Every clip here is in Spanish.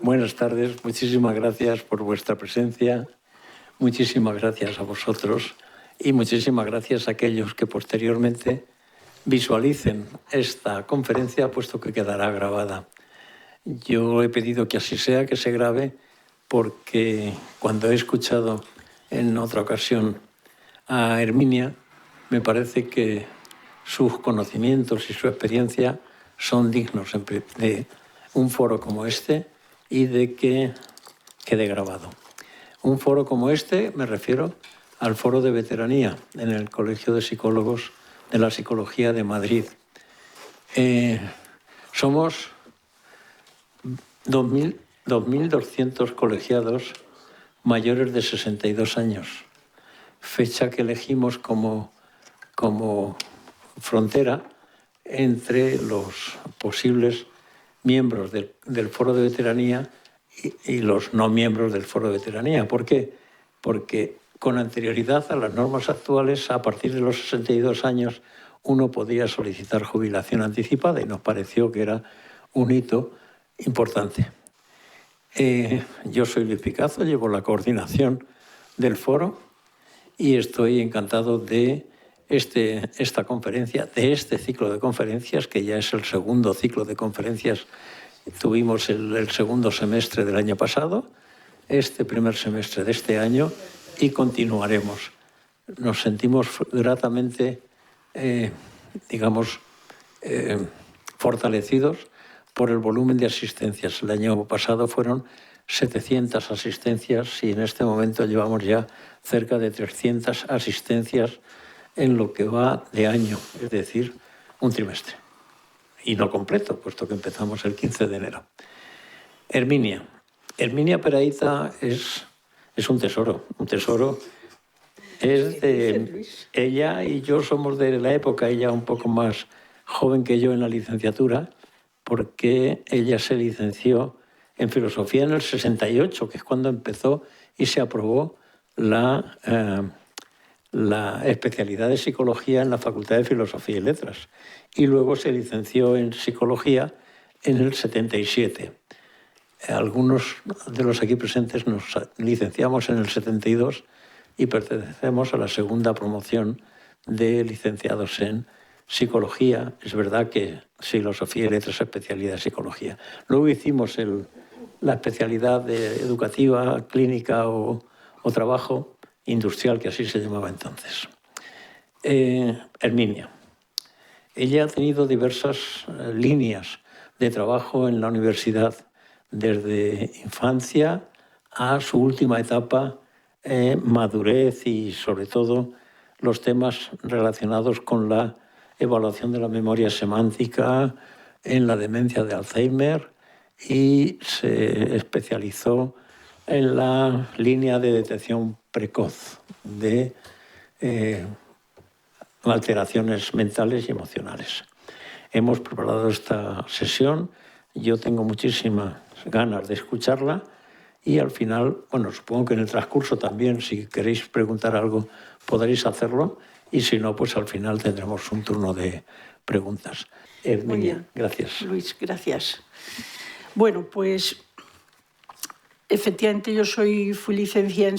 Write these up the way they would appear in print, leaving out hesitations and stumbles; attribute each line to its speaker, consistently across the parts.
Speaker 1: Buenas tardes, muchísimas gracias por vuestra presencia, muchísimas gracias a vosotros y muchísimas gracias a aquellos que posteriormente visualicen esta conferencia, puesto que quedará grabada. Yo he pedido que así sea, que se grabe, porque cuando he escuchado en otra ocasión a Herminia, me parece que sus conocimientos y su experiencia son dignos de un foro como este y de que quede grabado. Un foro como este, me refiero al foro de veteranía en el Colegio de Psicólogos de la Psicología de Madrid. Somos 2.200 colegiados mayores de 62 años, fecha que elegimos como frontera entre los posibles miembros del Foro de Veteranía y los no miembros del Foro de Veteranía. ¿Por qué? Porque con anterioridad a las normas actuales, a partir de los 62 años, uno podía solicitar jubilación anticipada y nos pareció que era un hito importante. Yo soy Luis Picazo, llevo la coordinación del foro y estoy encantado de esta conferencia, de este ciclo de conferencias, que ya es el segundo ciclo de conferencias. Tuvimos el segundo semestre del año pasado, este primer semestre de este año, y continuaremos. Nos sentimos gratamente, fortalecidos por el volumen de asistencias. El año pasado fueron 700 asistencias y en este momento llevamos ya cerca de 300 asistencias en lo que va de año, es decir, un trimestre. Y no completo, puesto que empezamos el 15 de enero. Herminia Peraíza es un tesoro, Ella y yo somos de la época, ella un poco más joven que yo en la licenciatura, porque ella se licenció en Filosofía en el 68, que es cuando empezó y se aprobó la especialidad de Psicología en la Facultad de Filosofía y Letras. Y luego se licenció en Psicología en el 77. Algunos de los aquí presentes nos licenciamos en el 72 y pertenecemos a la segunda promoción de licenciados en Psicología. Es verdad que Filosofía y Letras, especialidad de Psicología. Luego hicimos la especialidad educativa, clínica o trabajo industrial, que así se llamaba entonces. Herminia. Ella ha tenido diversas líneas de trabajo en la universidad, desde infancia a su última etapa, madurez y, sobre todo, los temas relacionados con la evaluación de la memoria semántica en la demencia de Alzheimer, y se especializó en la línea de detección precoz de alteraciones mentales y emocionales. Hemos preparado esta sesión, yo tengo muchísimas ganas de escucharla y al final, bueno, supongo que en el transcurso también, si queréis preguntar algo, podréis hacerlo y si no, pues al final tendremos un turno de preguntas.
Speaker 2: Muy bien.
Speaker 1: Gracias.
Speaker 2: Luis, gracias. Bueno, pues efectivamente yo fui licenciada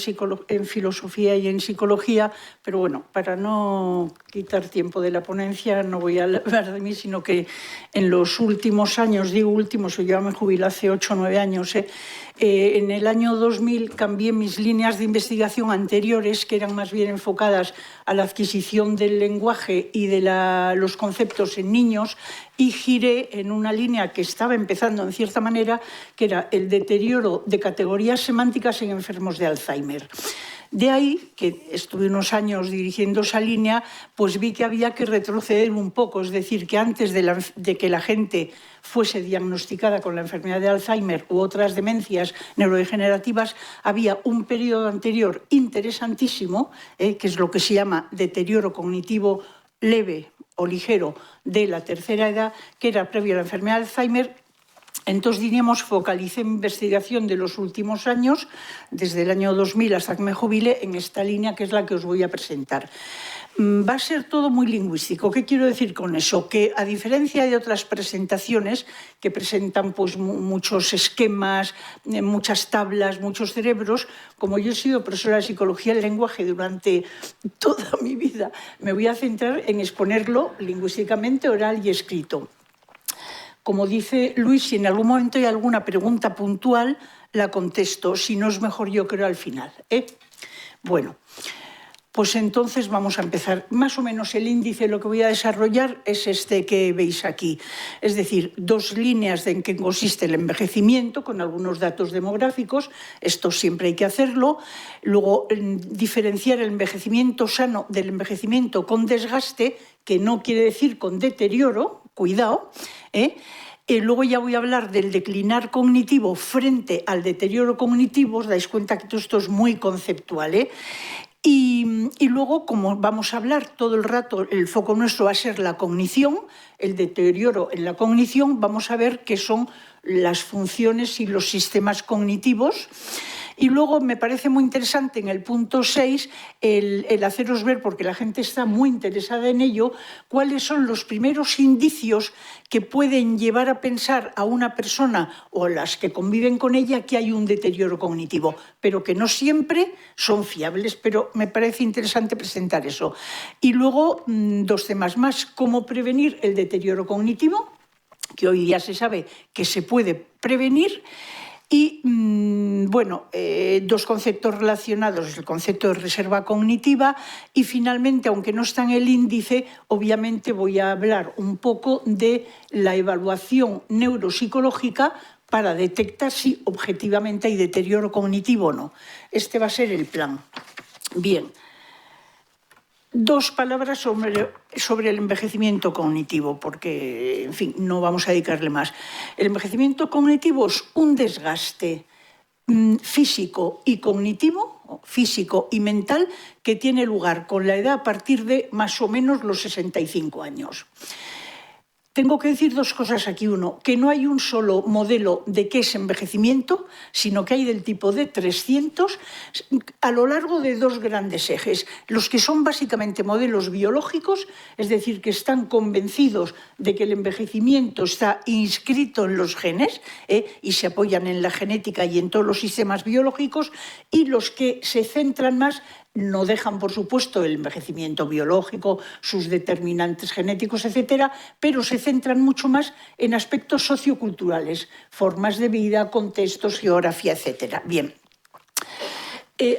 Speaker 2: en Filosofía y en Psicología, pero bueno, para no quitar tiempo de la ponencia no voy a hablar de mí, sino que en los últimos años, digo últimos, yo ya me jubilé hace 8 o 9 años, en el año 2000 cambié mis líneas de investigación anteriores, que eran más bien enfocadas a la adquisición del lenguaje y de los conceptos en niños, y giré en una línea que estaba empezando en cierta manera, que era el deterioro de categorías semánticas en enfermos de Alzheimer. De ahí, que estuve unos años dirigiendo esa línea, pues vi que había que retroceder un poco, es decir, que antes de que la gente fuese diagnosticada con la enfermedad de Alzheimer u otras demencias neurodegenerativas, había un periodo anterior interesantísimo, que es lo que se llama deterioro cognitivo leve o ligero de la tercera edad, que era previo a la enfermedad de Alzheimer, Entonces, diríamos, focalicé mi investigación de los últimos años, desde el año 2000 hasta que me jubilé, en esta línea que es la que os voy a presentar. Va a ser todo muy lingüístico. ¿Qué quiero decir con eso? Que a diferencia de otras presentaciones que presentan pues, muchos esquemas, muchas tablas, muchos cerebros, como yo he sido profesora de psicología del lenguaje durante toda mi vida, me voy a centrar en exponerlo lingüísticamente, oral y escrito. Como dice Luis, si en algún momento hay alguna pregunta puntual, la contesto. Si no, es mejor yo creo al final. Bueno, pues entonces vamos a empezar. Más o menos el índice, lo que voy a desarrollar es este que veis aquí. Es decir, 2 líneas en que consiste el envejecimiento, con algunos datos demográficos. Esto siempre hay que hacerlo. Luego, diferenciar el envejecimiento sano del envejecimiento con desgaste, que no quiere decir con deterioro. Cuidado, luego ya voy a hablar del declinar cognitivo frente al deterioro cognitivo. Os dais cuenta que todo esto es muy conceptual, Y luego, como vamos a hablar todo el rato, el foco nuestro va a ser la cognición, el deterioro en la cognición, vamos a ver qué son las funciones y los sistemas cognitivos. Y luego me parece muy interesante en el punto 6 el haceros ver, porque la gente está muy interesada en ello, cuáles son los primeros indicios que pueden llevar a pensar a una persona o las que conviven con ella que hay un deterioro cognitivo, pero que no siempre son fiables, pero me parece interesante presentar eso. Y luego 2 temas más: cómo prevenir el deterioro cognitivo, que hoy día se sabe que se puede prevenir. Y, bueno, 2 conceptos relacionados, el concepto de reserva cognitiva y, finalmente, aunque no está en el índice, obviamente voy a hablar un poco de la evaluación neuropsicológica para detectar si objetivamente hay deterioro cognitivo o no. Este va a ser el plan. Bien. 2 palabras sobre el envejecimiento cognitivo, porque, en fin, no vamos a dedicarle más. El envejecimiento cognitivo es un desgaste físico y cognitivo, físico y mental, que tiene lugar con la edad a partir de más o menos los 65 años. Tengo que decir 2 cosas aquí. Uno, que no hay un solo modelo de qué es envejecimiento, sino que hay del tipo de 300 a lo largo de 2 grandes ejes. Los que son básicamente modelos biológicos, es decir, que están convencidos de que el envejecimiento está inscrito en los genes y se apoyan en la genética y en todos los sistemas biológicos, y los que se centran más, no dejan, por supuesto, el envejecimiento biológico, sus determinantes genéticos, etcétera, pero se centran mucho más en aspectos socioculturales, formas de vida, contextos, geografía, etcétera. Bien.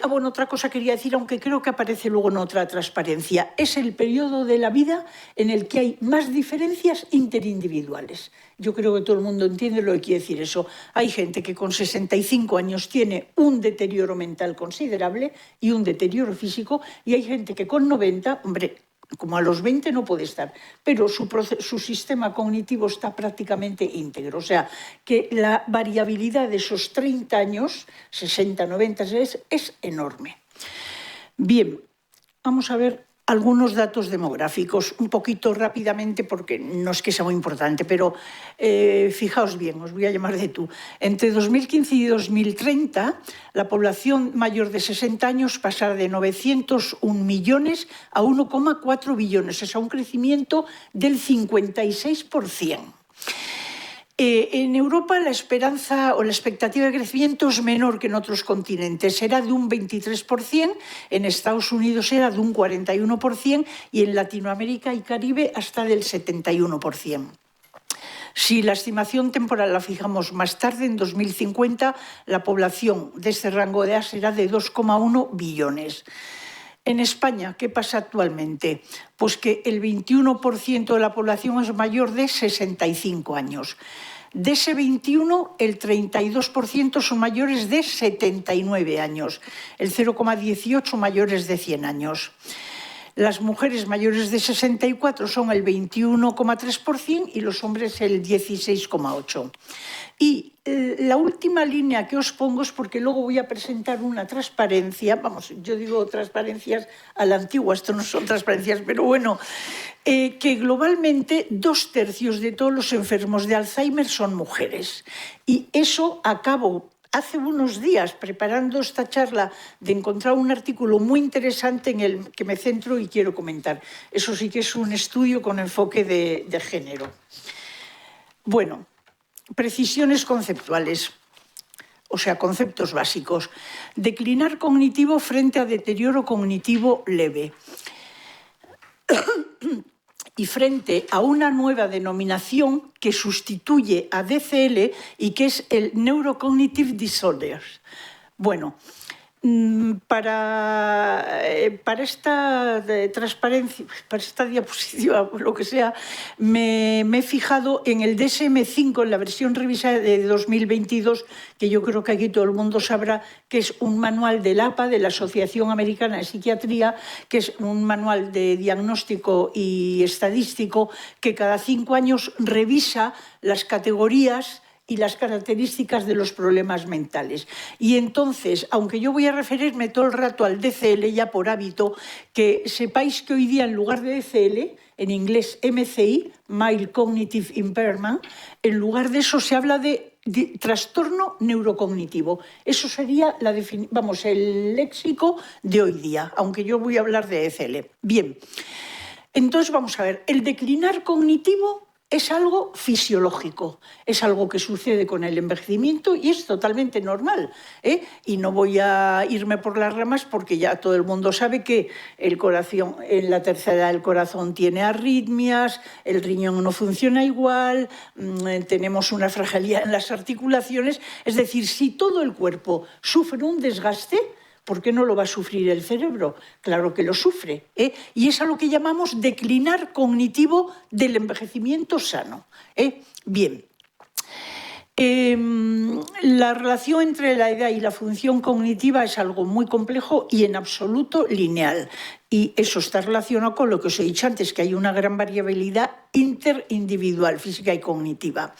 Speaker 2: Bueno, otra cosa quería decir, aunque creo que aparece luego en otra transparencia, es el periodo de la vida en el que hay más diferencias interindividuales. Yo creo que todo el mundo entiende lo que quiere decir eso. Hay gente que con 65 años tiene un deterioro mental considerable y un deterioro físico, y hay gente que con 90, hombre, como a los 20 no puede estar, pero su sistema cognitivo está prácticamente íntegro. O sea, que la variabilidad de esos 30 años, 60, 90, es enorme. Bien, vamos a ver algunos datos demográficos, un poquito rápidamente, porque no es que sea muy importante, pero fijaos bien, os voy a llamar de tú. Entre 2015 y 2030, la población mayor de 60 años pasará de 901 millones a 1,4 billones, o sea, un crecimiento del 56%. En Europa la esperanza o la expectativa de crecimiento es menor que en otros continentes, será de un 23%, en Estados Unidos era de un 41% y en Latinoamérica y Caribe hasta del 71%. Si la estimación temporal la fijamos más tarde, en 2050, la población de este rango de edad será de 2,1 billones. En España, ¿qué pasa actualmente? Pues que el 21% de la población es mayor de 65 años. De ese 21, el 32% son mayores de 79 años, el 0,18 mayores de 100 años. Las mujeres mayores de 64 son el 21,3% y los hombres el 16,8%. Y la última línea que os pongo es porque luego voy a presentar una transparencia, vamos, yo digo transparencias a la antigua, esto no son transparencias, pero bueno, que globalmente 2/3 de todos los enfermos de Alzheimer son mujeres. Y eso acabo hace unos días, preparando esta charla, de encontrar un artículo muy interesante en el que me centro y quiero comentar. Eso sí que es un estudio con enfoque de género. Bueno, precisiones conceptuales, o sea, conceptos básicos. Declinar cognitivo frente a deterioro cognitivo leve. Y frente a una nueva denominación que sustituye a DCL y que es el Neurocognitive Disorders. Bueno, para esta transparencia, para esta diapositiva, lo que sea, me he fijado en el DSM-5, en la versión revisada de 2022, que yo creo que aquí todo el mundo sabrá que es un manual del APA, de la Asociación Americana de Psiquiatría, que es un manual de diagnóstico y estadístico que cada 5 años revisa las categorías y las características de los problemas mentales. Y entonces, aunque yo voy a referirme todo el rato al DCL ya por hábito, que sepáis que hoy día en lugar de DCL, en inglés MCI, Mild Cognitive Impairment, en lugar de eso se habla de trastorno neurocognitivo. Eso sería el léxico de hoy día, aunque yo voy a hablar de DCL. Bien, entonces vamos a ver, el declinar cognitivo es algo fisiológico, es algo que sucede con el envejecimiento y es totalmente normal, ¿eh? Y no voy a irme por las ramas porque ya todo el mundo sabe que el corazón, en la tercera edad el corazón tiene arritmias, el riñón no funciona igual, tenemos una fragilidad en las articulaciones. Es decir, si todo el cuerpo sufre un desgaste, ¿por qué no lo va a sufrir el cerebro? Claro que lo sufre, ¿eh? Y es a lo que llamamos declinar cognitivo del envejecimiento sano, ¿eh? Bien. La relación entre la edad y la función cognitiva es algo muy complejo y en absoluto lineal. Y eso está relacionado con lo que os he dicho antes, que hay una gran variabilidad interindividual, física y cognitiva.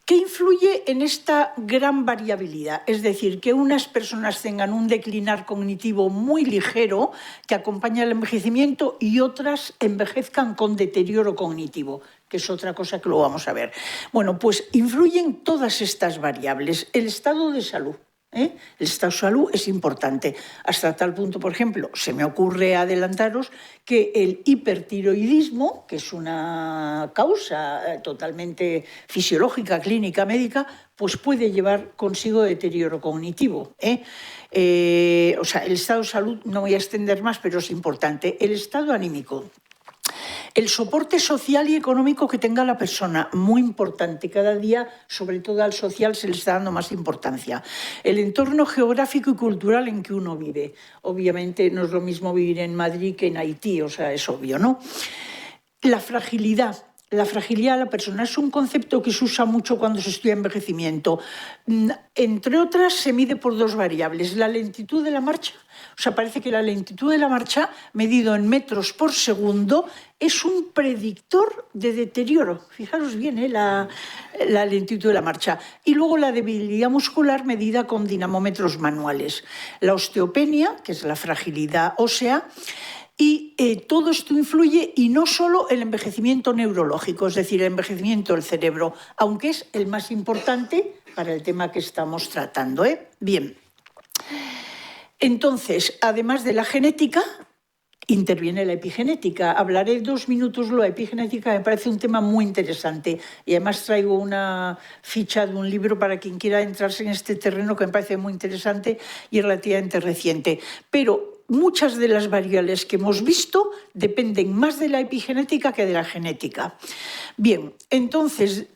Speaker 2: ¿Qué influye en esta gran variabilidad? Es decir, que unas personas tengan un declinar cognitivo muy ligero que acompaña el envejecimiento y otras envejezcan con deterioro cognitivo, que es otra cosa que lo vamos a ver. Bueno, pues influyen todas estas variables. El estado de salud. El estado de salud es importante, hasta tal punto, por ejemplo, se me ocurre adelantaros que el hipertiroidismo, que es una causa totalmente fisiológica, clínica, médica, pues puede llevar consigo deterioro cognitivo. O sea, el estado de salud, no voy a extender más, pero es importante. El estado anímico. El soporte social y económico que tenga la persona, muy importante. Cada día, sobre todo al social, se le está dando más importancia. El entorno geográfico y cultural en que uno vive. Obviamente no es lo mismo vivir en Madrid que en Haití, o sea, es obvio, ¿no? La fragilidad. La fragilidad de la persona es un concepto que se usa mucho cuando se estudia envejecimiento. Entre otras, se mide por 2 variables. La lentitud de la marcha. O sea, parece que la lentitud de la marcha, medido en metros por segundo, es un predictor de deterioro. Fijaros bien, la lentitud de la marcha. Y luego la debilidad muscular medida con dinamómetros manuales. La osteopenia, que es la fragilidad ósea. Y todo esto influye, y no solo el envejecimiento neurológico, es decir, el envejecimiento del cerebro, aunque es el más importante para el tema que estamos tratando, ¿eh? Bien. Entonces, además de la genética, interviene la epigenética. Hablaré 2 minutos de la epigenética, me parece un tema muy interesante. Y además traigo una ficha de un libro para quien quiera entrarse en este terreno que me parece muy interesante y relativamente reciente. Pero muchas de las variables que hemos visto dependen más de la epigenética que de la genética. Bien, entonces,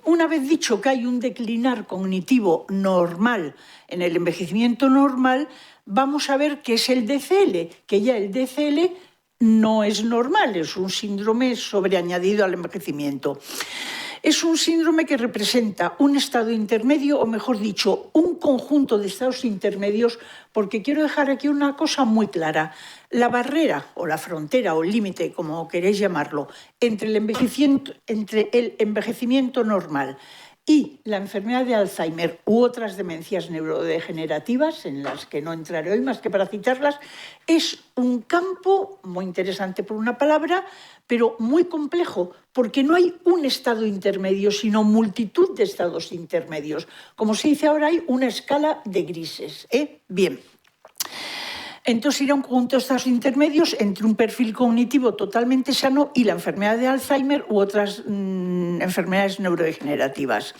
Speaker 2: una vez dicho que hay un declinar cognitivo normal en el envejecimiento normal, vamos a ver qué es el DCL, que ya el DCL no es normal, es un síndrome sobreañadido al envejecimiento. Es un síndrome que representa un estado intermedio, o mejor dicho, un conjunto de estados intermedios, porque quiero dejar aquí una cosa muy clara. La barrera, o la frontera, o el límite, como queréis llamarlo, entre el envejecimiento normal y la enfermedad de Alzheimer u otras demencias neurodegenerativas, en las que no entraré hoy más que para citarlas, es un campo muy interesante por una palabra, pero muy complejo, porque no hay un estado intermedio, sino multitud de estados intermedios. Como se dice ahora, hay una escala de grises. Bien. Entonces irá un conjunto de estados intermedios entre un perfil cognitivo totalmente sano y la enfermedad de Alzheimer u otras enfermedades neurodegenerativas.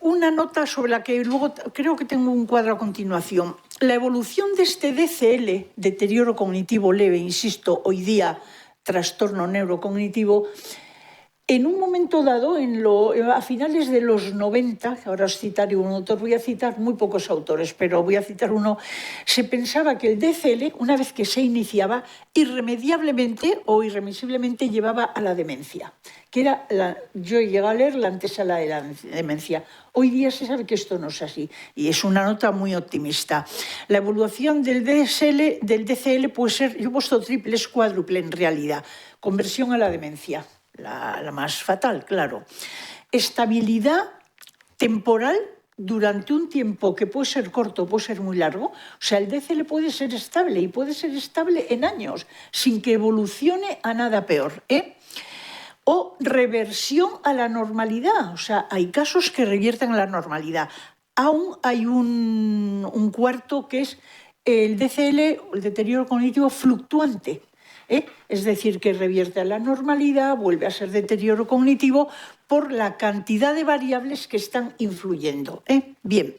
Speaker 2: Una nota sobre la que luego creo que tengo un cuadro a continuación. La evolución de este DCL, deterioro cognitivo leve, insisto, hoy día trastorno neurocognitivo, en un momento dado, a finales de los 90, ahora os citaré un autor, voy a citar muy pocos autores, pero voy a citar uno, se pensaba que el DCL, una vez que se iniciaba, irremediablemente o irremisiblemente llevaba a la demencia, que era, yo llegué a leer la antesala de la demencia. Hoy día se sabe que esto no es así, y es una nota muy optimista. La evolución del DCL puede ser, yo he puesto triple, es cuádruple en realidad, conversión a la demencia. La más fatal, claro. Estabilidad temporal durante un tiempo que puede ser corto, puede ser muy largo. O sea, el DCL puede ser estable y puede ser estable en años, sin que evolucione a nada peor. O reversión a la normalidad. O sea, hay casos que revierten a la normalidad. Aún hay un cuarto que es el DCL, el deterioro cognitivo fluctuante. Es decir, que revierte a la normalidad, vuelve a ser deterioro cognitivo por la cantidad de variables que están influyendo. Bien.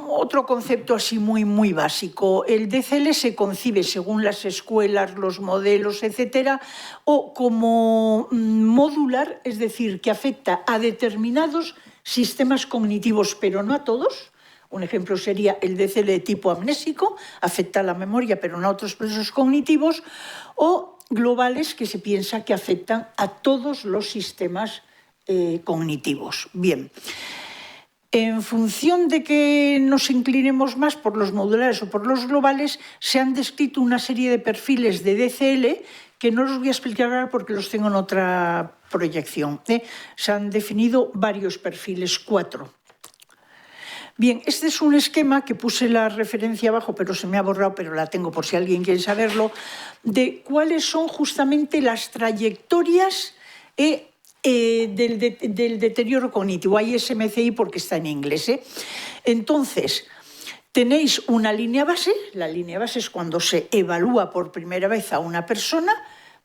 Speaker 2: Otro concepto así muy básico. El DCL se concibe según las escuelas, los modelos, etcétera, o como modular, es decir, que afecta a determinados sistemas cognitivos, pero no a todos. Un ejemplo sería el DCL de tipo amnésico, afecta a la memoria pero no a otros procesos cognitivos, o globales que se piensa que afectan a todos los sistemas cognitivos. Bien, en función de que nos inclinemos más por los modulares o por los globales, se han descrito una serie de perfiles de DCL que no los voy a explicar ahora porque los tengo en otra proyección. Se han definido varios perfiles, 4. Bien, este es un esquema que puse la referencia abajo, pero se me ha borrado, pero la tengo por si alguien quiere saberlo, de cuáles son justamente las trayectorias del deterioro cognitivo. Hay SMCI porque está en inglés. Entonces, tenéis una línea base. La línea base es cuando se evalúa por primera vez a una persona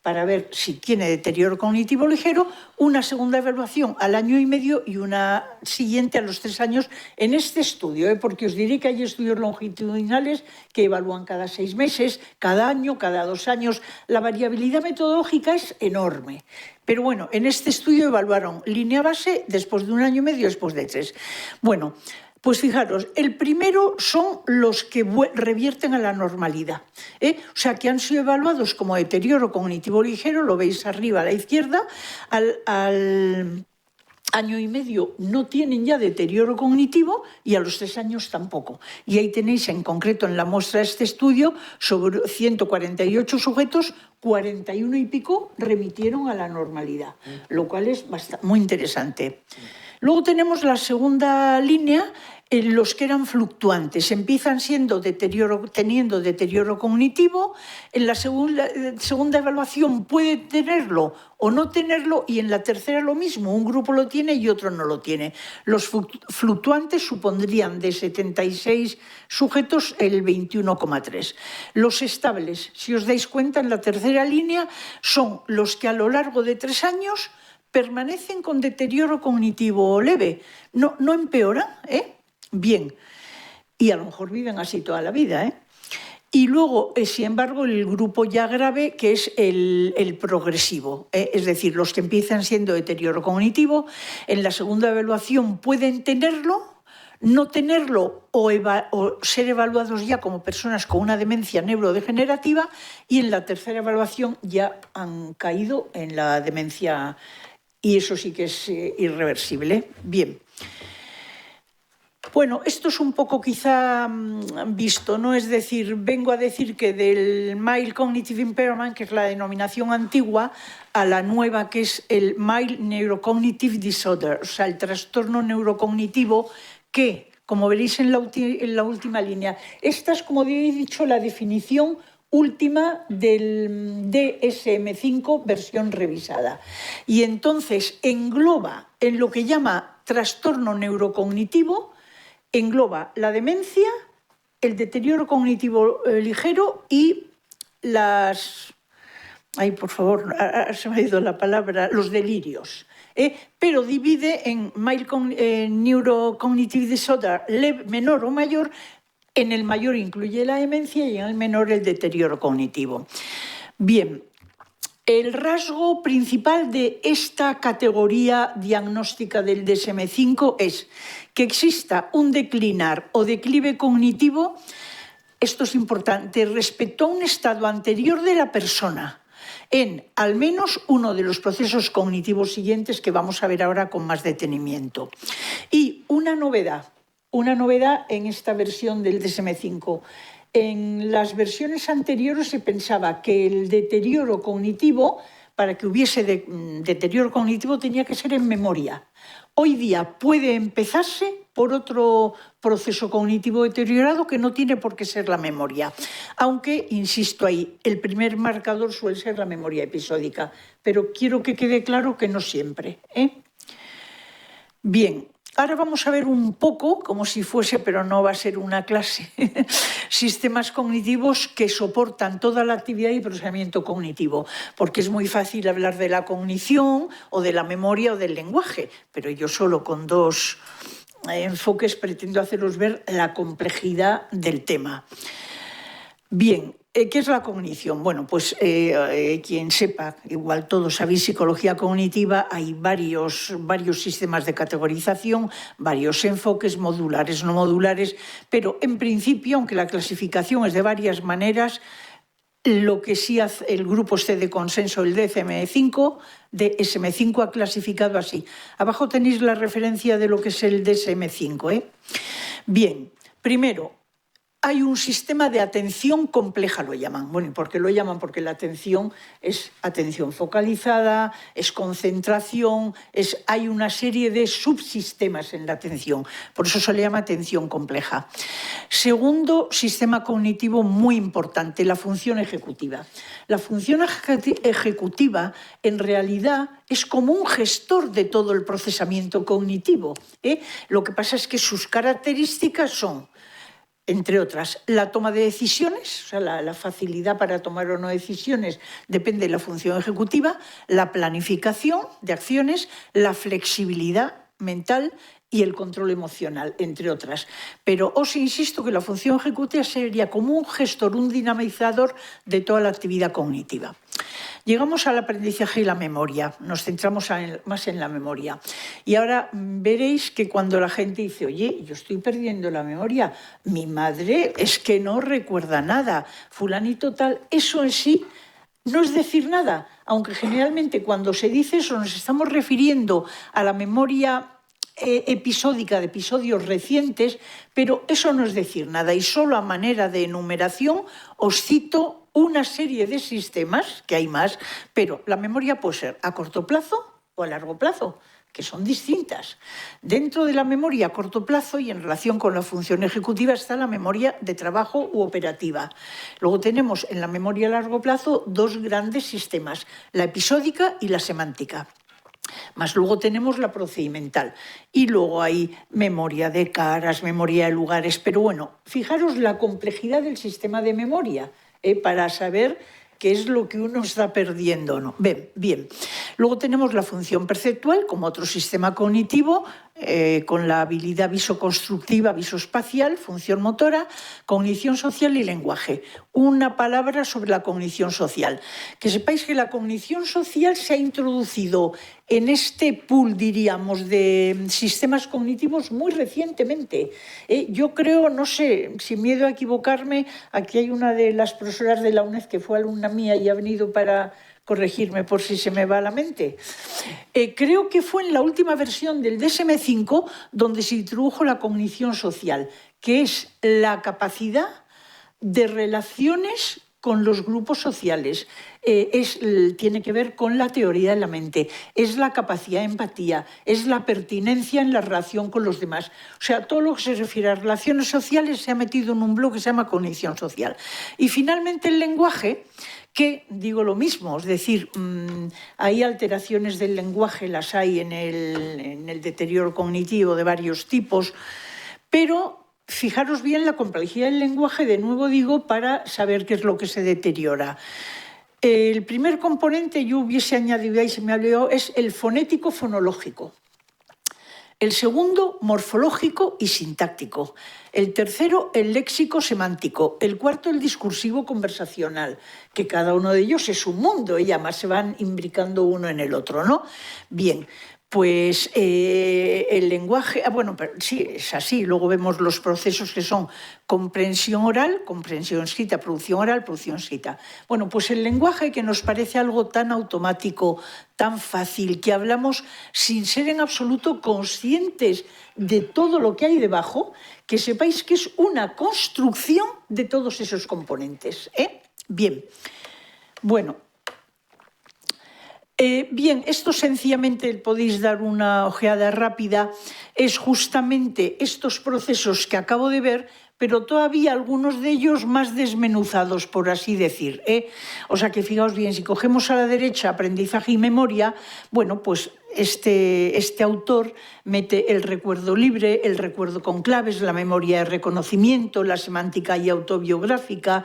Speaker 2: para ver si tiene deterioro cognitivo ligero, una segunda evaluación al año y medio y una siguiente a los 3 años en este estudio, porque os diré que hay estudios longitudinales que evalúan cada 6 meses, cada año, cada 2 años. La variabilidad metodológica es enorme. Pero bueno, en este estudio evaluaron línea base después de 1 año y medio, después de 3. Bueno, pues fijaros, el primero son los que revierten a la normalidad. O sea, que han sido evaluados como deterioro cognitivo ligero, lo veis arriba a la izquierda, al año y medio no tienen ya deterioro cognitivo y a los 3 años tampoco. Y ahí tenéis en concreto en la muestra de este estudio, sobre 148 sujetos, 41 y pico remitieron a la normalidad, lo cual es muy interesante. Luego tenemos la segunda línea, en los que eran fluctuantes. Empiezan teniendo deterioro cognitivo, en la segunda evaluación puede tenerlo o no tenerlo y en la tercera lo mismo, un grupo lo tiene y otro no lo tiene. Los fluctuantes supondrían de 76 sujetos el 21,3. Los estables, si os dais cuenta, en la tercera línea son los que a lo largo de 3 años permanecen con deterioro cognitivo leve, no empeoran, Bien, y a lo mejor viven así toda la vida, Y luego, sin embargo, el grupo ya grave, que es el progresivo, es decir, los que empiezan siendo deterioro cognitivo, en la segunda evaluación pueden tenerlo, no tenerlo o ser evaluados ya como personas con una demencia neurodegenerativa y en la tercera evaluación ya han caído en la demencia y eso sí que es irreversible. Bien. Bueno, esto es un poco quizá visto, ¿no? Es decir, vengo a decir que del Mild Cognitive Impairment, que es la denominación antigua, a la nueva, que es el Mild Neurocognitive Disorder, o sea, el trastorno neurocognitivo que, como veréis en la última línea, esta es, como he dicho, la definición última del DSM-5 versión revisada. Y entonces engloba en lo que llama trastorno neurocognitivo, engloba la demencia, el deterioro cognitivo ligero y las... Ay, por favor, se me ha ido la palabra, los delirios. Pero divide en mild neurocognitive disorder menor o mayor. En el mayor incluye la demencia y en el menor el deterioro cognitivo. Bien, el rasgo principal de esta categoría diagnóstica del DSM-5 es que exista un declinar o declive cognitivo, esto es importante, respecto a un estado anterior de la persona, en al menos uno de los procesos cognitivos siguientes que vamos a ver ahora con más detenimiento. Y una novedad en esta versión del DSM-5. En las versiones anteriores se pensaba que el deterioro cognitivo, para que hubiese deterioro cognitivo, tenía que ser en memoria. Hoy día puede empezarse por otro proceso cognitivo deteriorado que no tiene por qué ser la memoria. Aunque, insisto ahí, el primer marcador suele ser la memoria episódica. Pero quiero que quede claro que no siempre. Bien. Ahora vamos a ver un poco, como si fuese, pero no va a ser una clase, sistemas cognitivos que soportan toda la actividad y procesamiento cognitivo, porque es muy fácil hablar de la cognición o de la memoria o del lenguaje, pero yo solo con dos enfoques pretendo haceros ver la complejidad del tema. Bien, ¿qué es la cognición? Bueno, pues quien sepa, igual todos sabéis psicología cognitiva, hay varios sistemas de categorización, varios enfoques modulares, no modulares, pero en principio, aunque la clasificación es de varias maneras, lo que sí hace el grupo de consenso, el DSM-5 ha clasificado así. Abajo tenéis la referencia de lo que es el DSM-5. Bien, primero, hay un sistema de atención compleja, lo llaman. Bueno, ¿y por qué lo llaman? Porque la atención es atención focalizada, es concentración, hay una serie de subsistemas en la atención. Por eso se le llama atención compleja. Segundo sistema cognitivo muy importante, la función ejecutiva. La función ejecutiva, en realidad, es como un gestor de todo el procesamiento cognitivo. Lo que pasa es que sus características son, entre otras, la toma de decisiones, o sea, la facilidad para tomar o no decisiones depende de la función ejecutiva, la planificación de acciones, la flexibilidad mental y el control emocional, entre otras. Pero os insisto que la función ejecutiva sería como un gestor, un dinamizador de toda la actividad cognitiva. Llegamos al aprendizaje y la memoria, nos centramos más en la memoria. Y ahora veréis que cuando la gente dice, oye, yo estoy perdiendo la memoria, mi madre es que no recuerda nada, fulanito tal, eso en sí no es decir nada, aunque generalmente cuando se dice eso nos estamos refiriendo a la memoria episódica de episodios recientes, pero eso no es decir nada. Y solo a manera de enumeración os cito una serie de sistemas, que hay más, pero la memoria puede ser a corto plazo o a largo plazo, que son distintas. Dentro de la memoria a corto plazo y en relación con la función ejecutiva está la memoria de trabajo u operativa. Luego tenemos en la memoria a largo plazo dos grandes sistemas, la episódica y la semántica. Más luego tenemos la procedimental y luego hay memoria de caras, memoria de lugares, pero bueno, fijaros la complejidad del sistema de memoria para saber qué es lo que uno está perdiendo o no. Bien. Luego tenemos la función perceptual como otro sistema cognitivo con la habilidad visoconstructiva, visoespacial, función motora, cognición social y lenguaje. Una palabra sobre la cognición social. Que sepáis que la cognición social se ha introducido en este pool, diríamos, de sistemas cognitivos muy recientemente. Yo creo, no sé, sin miedo a equivocarme, aquí hay una de las profesoras de la UNED que fue alumna mía y ha venido para corregirme por si se me va a la mente. Creo que fue en la última versión del DSM-5 donde se introdujo la cognición social, que es la capacidad de relaciones con los grupos sociales. Tiene que ver con la teoría de la mente, es la capacidad de empatía, es la pertinencia en la relación con los demás. O sea, todo lo que se refiere a relaciones sociales se ha metido en un blog que se llama cognición social. Y finalmente el lenguaje, que digo lo mismo, es decir, hay alteraciones del lenguaje, las hay en el deterioro cognitivo de varios tipos, pero fijaros bien la complejidad del lenguaje, de nuevo digo, para saber qué es lo que se deteriora. El primer componente, yo hubiese añadido ahí, se me ha olvidado, es el fonético fonológico. El segundo, morfológico y sintáctico. El tercero, el léxico semántico. El cuarto, el discursivo conversacional, que cada uno de ellos es un mundo y además se van imbricando uno en el otro, ¿no? Bien, pues el lenguaje, bueno, pero sí, es así. Luego vemos los procesos que son comprensión oral, comprensión escrita, producción oral, producción escrita. Bueno, pues el lenguaje, que nos parece algo tan automático, tan fácil, que hablamos sin ser en absoluto conscientes de todo lo que hay debajo, que sepáis que es una construcción de todos esos componentes, ¿eh? Bien, bueno. Bien, esto sencillamente podéis dar una ojeada rápida, es justamente estos procesos que acabo de ver, pero todavía algunos de ellos más desmenuzados, por así decir, ¿eh? O sea que fijaos bien, si cogemos a la derecha aprendizaje y memoria, bueno, pues este autor mete el recuerdo libre, el recuerdo con claves, la memoria de reconocimiento, la semántica y autobiográfica,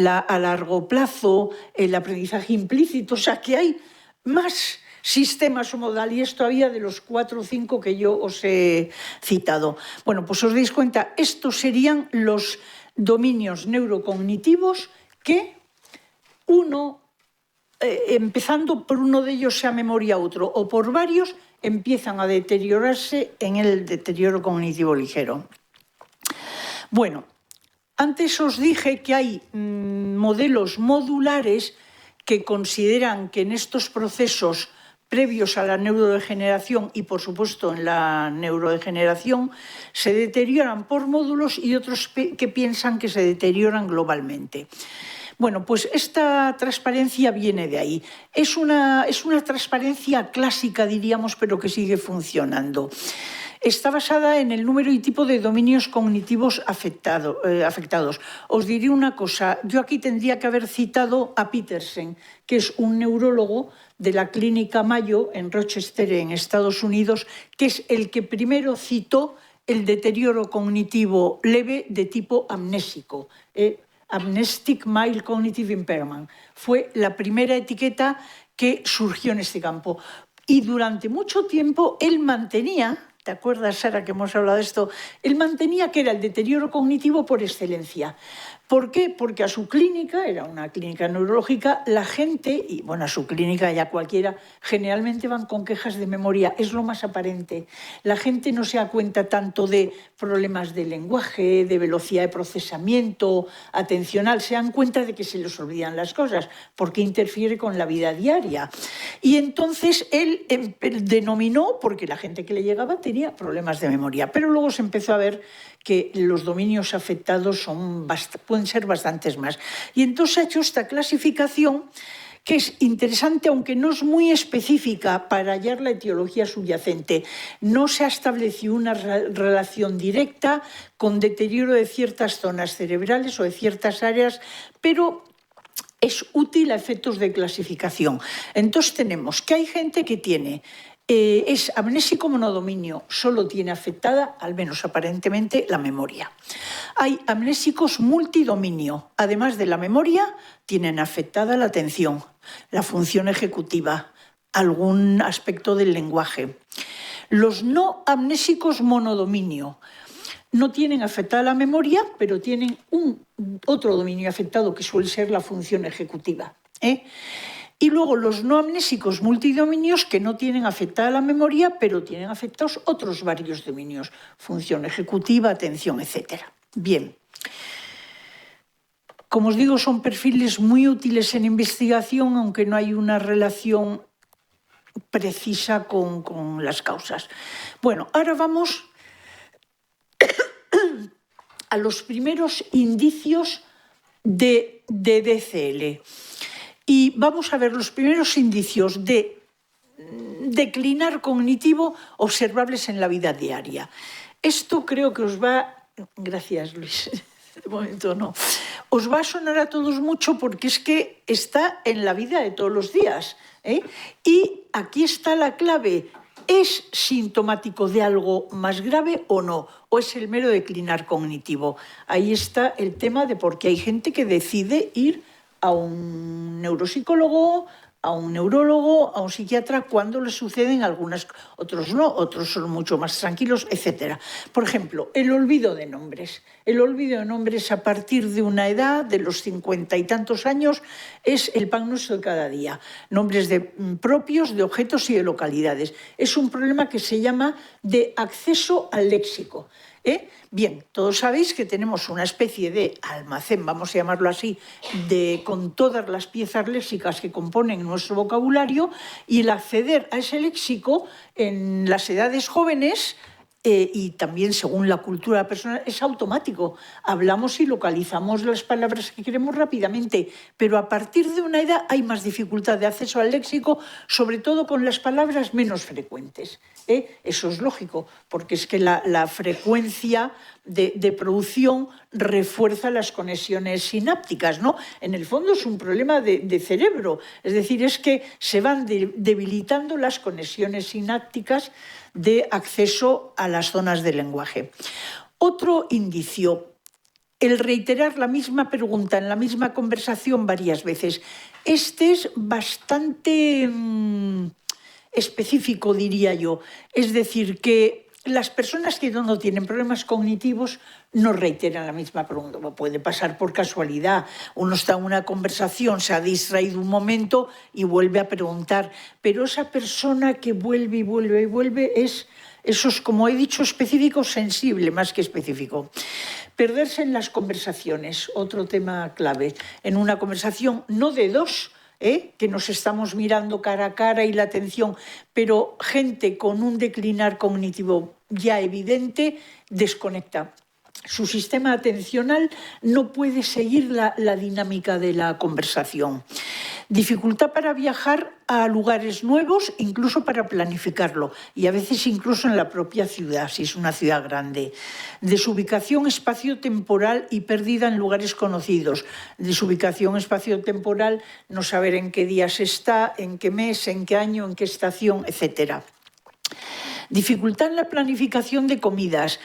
Speaker 2: a largo plazo, el aprendizaje implícito, o sea que hay más sistemas o modalidades todavía de los 4 o 5 que yo os he citado. Bueno, pues os dais cuenta, estos serían los dominios neurocognitivos que empezando por uno de ellos, sea memoria otro, o por varios, empiezan a deteriorarse en el deterioro cognitivo ligero. Bueno, antes os dije que hay modelos modulares que consideran que en estos procesos previos a la neurodegeneración y, por supuesto, en la neurodegeneración, se deterioran por módulos y otros que piensan que se deterioran globalmente. Bueno, pues esta transparencia viene de ahí. Es una transparencia clásica, diríamos, pero que sigue funcionando. Está basada en el número y tipo de dominios cognitivos afectados. Os diré una cosa, yo aquí tendría que haber citado a Petersen, que es un neurólogo de la Clínica Mayo en Rochester, en Estados Unidos, que es el que primero citó el deterioro cognitivo leve de tipo amnésico. Amnestic Mild Cognitive Impairment. Fue la primera etiqueta que surgió en este campo. Y durante mucho tiempo él mantenía, ¿te acuerdas, Sara, que hemos hablado de esto? Él mantenía que era el deterioro cognitivo por excelencia. ¿Por qué? Porque a su clínica, era una clínica neurológica, la gente, y bueno, a su clínica ya cualquiera, generalmente van con quejas de memoria, es lo más aparente. La gente no se da cuenta tanto de problemas de lenguaje, de velocidad de procesamiento, atencional, se dan cuenta de que se les olvidan las cosas, porque interfiere con la vida diaria. Y entonces él denominó, porque la gente que le llegaba tenía problemas de memoria, pero luego se empezó a ver que los dominios afectados pueden ser bastantes más. Y entonces ha hecho esta clasificación que es interesante, aunque no es muy específica para hallar la etiología subyacente. No se ha establecido una relación directa con deterioro de ciertas zonas cerebrales o de ciertas áreas, pero es útil a efectos de clasificación. Entonces tenemos que hay gente que tiene es amnésico monodominio, solo tiene afectada, al menos aparentemente, la memoria. Hay amnésicos multidominio, además de la memoria, tienen afectada la atención, la función ejecutiva, algún aspecto del lenguaje. Los no amnésicos monodominio no tienen afectada la memoria, pero tienen otro dominio afectado, que suele ser la función ejecutiva. Y luego los no amnésicos multidominios, que no tienen afectada la memoria, pero tienen afectados otros varios dominios, función ejecutiva, atención, etc. Bien. Como os digo, son perfiles muy útiles en investigación, aunque no hay una relación precisa con las causas. Bueno, ahora vamos a los primeros indicios de DCL. Y vamos a ver los primeros indicios de declinar cognitivo observables en la vida diaria. Esto creo que os va... Gracias, Luis. De momento no. Os va a sonar a todos mucho porque es que está en la vida de todos los días, ¿eh? Y aquí está la clave. ¿Es sintomático de algo más grave o no? ¿O es el mero declinar cognitivo? Ahí está el tema de por qué hay gente que decide ir a un neuropsicólogo, a un neurólogo, a un psiquiatra, cuando les suceden algunas, otros no, otros son mucho más tranquilos, etc. Por ejemplo, el olvido de nombres. El olvido de nombres a partir de una edad, de los 50 y tantos años, es el pan nuestro de cada día. Nombres propios de objetos y de localidades. Es un problema que se llama de acceso al léxico. Bien, todos sabéis que tenemos una especie de almacén, vamos a llamarlo así, con todas las piezas léxicas que componen nuestro vocabulario, y el acceder a ese léxico en las edades jóvenes y también según la cultura personal es automático. Hablamos y localizamos las palabras que queremos rápidamente, pero a partir de una edad hay más dificultad de acceso al léxico, sobre todo con las palabras menos frecuentes. Eso es lógico, porque es que la frecuencia de producción refuerza las conexiones sinápticas, ¿no? En el fondo es un problema de cerebro, es decir, es que se van debilitando las conexiones sinápticas de acceso a las zonas del lenguaje. Otro indicio, el reiterar la misma pregunta en la misma conversación varias veces. Este es bastante específico, diría yo. Es decir, que las personas que no tienen problemas cognitivos no reiteran la misma pregunta. Puede pasar por casualidad. Uno está en una conversación, se ha distraído un momento y vuelve a preguntar. Pero esa persona que vuelve y vuelve y vuelve eso es, como he dicho, específico, sensible, más que específico. Perderse en las conversaciones, otro tema clave. En una conversación, no de dos, que nos estamos mirando cara a cara y la atención, pero gente con un declinar cognitivo ya evidente desconecta. Su sistema atencional no puede seguir la dinámica de la conversación. Dificultad para viajar a lugares nuevos, incluso para planificarlo, y a veces incluso en la propia ciudad, si es una ciudad grande. Desubicación espacio-temporal y pérdida en lugares conocidos. Desubicación espacio-temporal, no saber en qué días está, en qué mes, en qué año, en qué estación, etc. Dificultad en la planificación de comidas.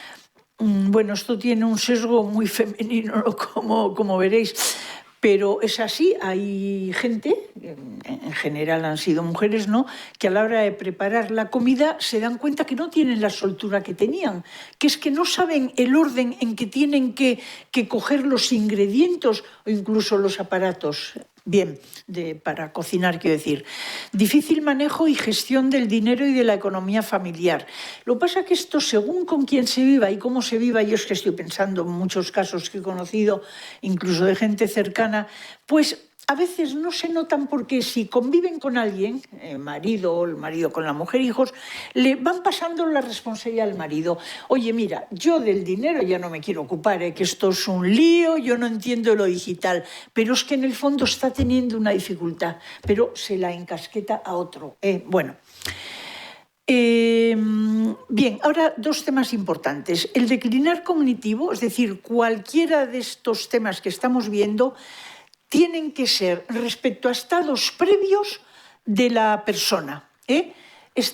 Speaker 2: Bueno, esto tiene un sesgo muy femenino, ¿no? como veréis, pero es así. Hay gente, en general han sido mujeres, ¿no?, que a la hora de preparar la comida se dan cuenta que no tienen la soltura que tenían, que es que no saben el orden en que tienen que coger los ingredientes o incluso los aparatos. Bien, para cocinar, quiero decir. Difícil manejo y gestión del dinero y de la economía familiar. Lo que pasa es que esto, según con quién se viva y cómo se viva, yo es que estoy pensando en muchos casos que he conocido, incluso de gente cercana, pues a veces no se notan porque si conviven con alguien, el marido con la mujer, hijos, le van pasando la responsabilidad al marido. Oye, mira, yo del dinero ya no me quiero ocupar, que esto es un lío, yo no entiendo lo digital, pero es que en el fondo está teniendo una dificultad, pero se la encasqueta a otro. Bueno. Bien, ahora dos temas importantes. El declinar cognitivo, es decir, cualquiera de estos temas que estamos viendo, tienen que ser respecto a estados previos de la persona.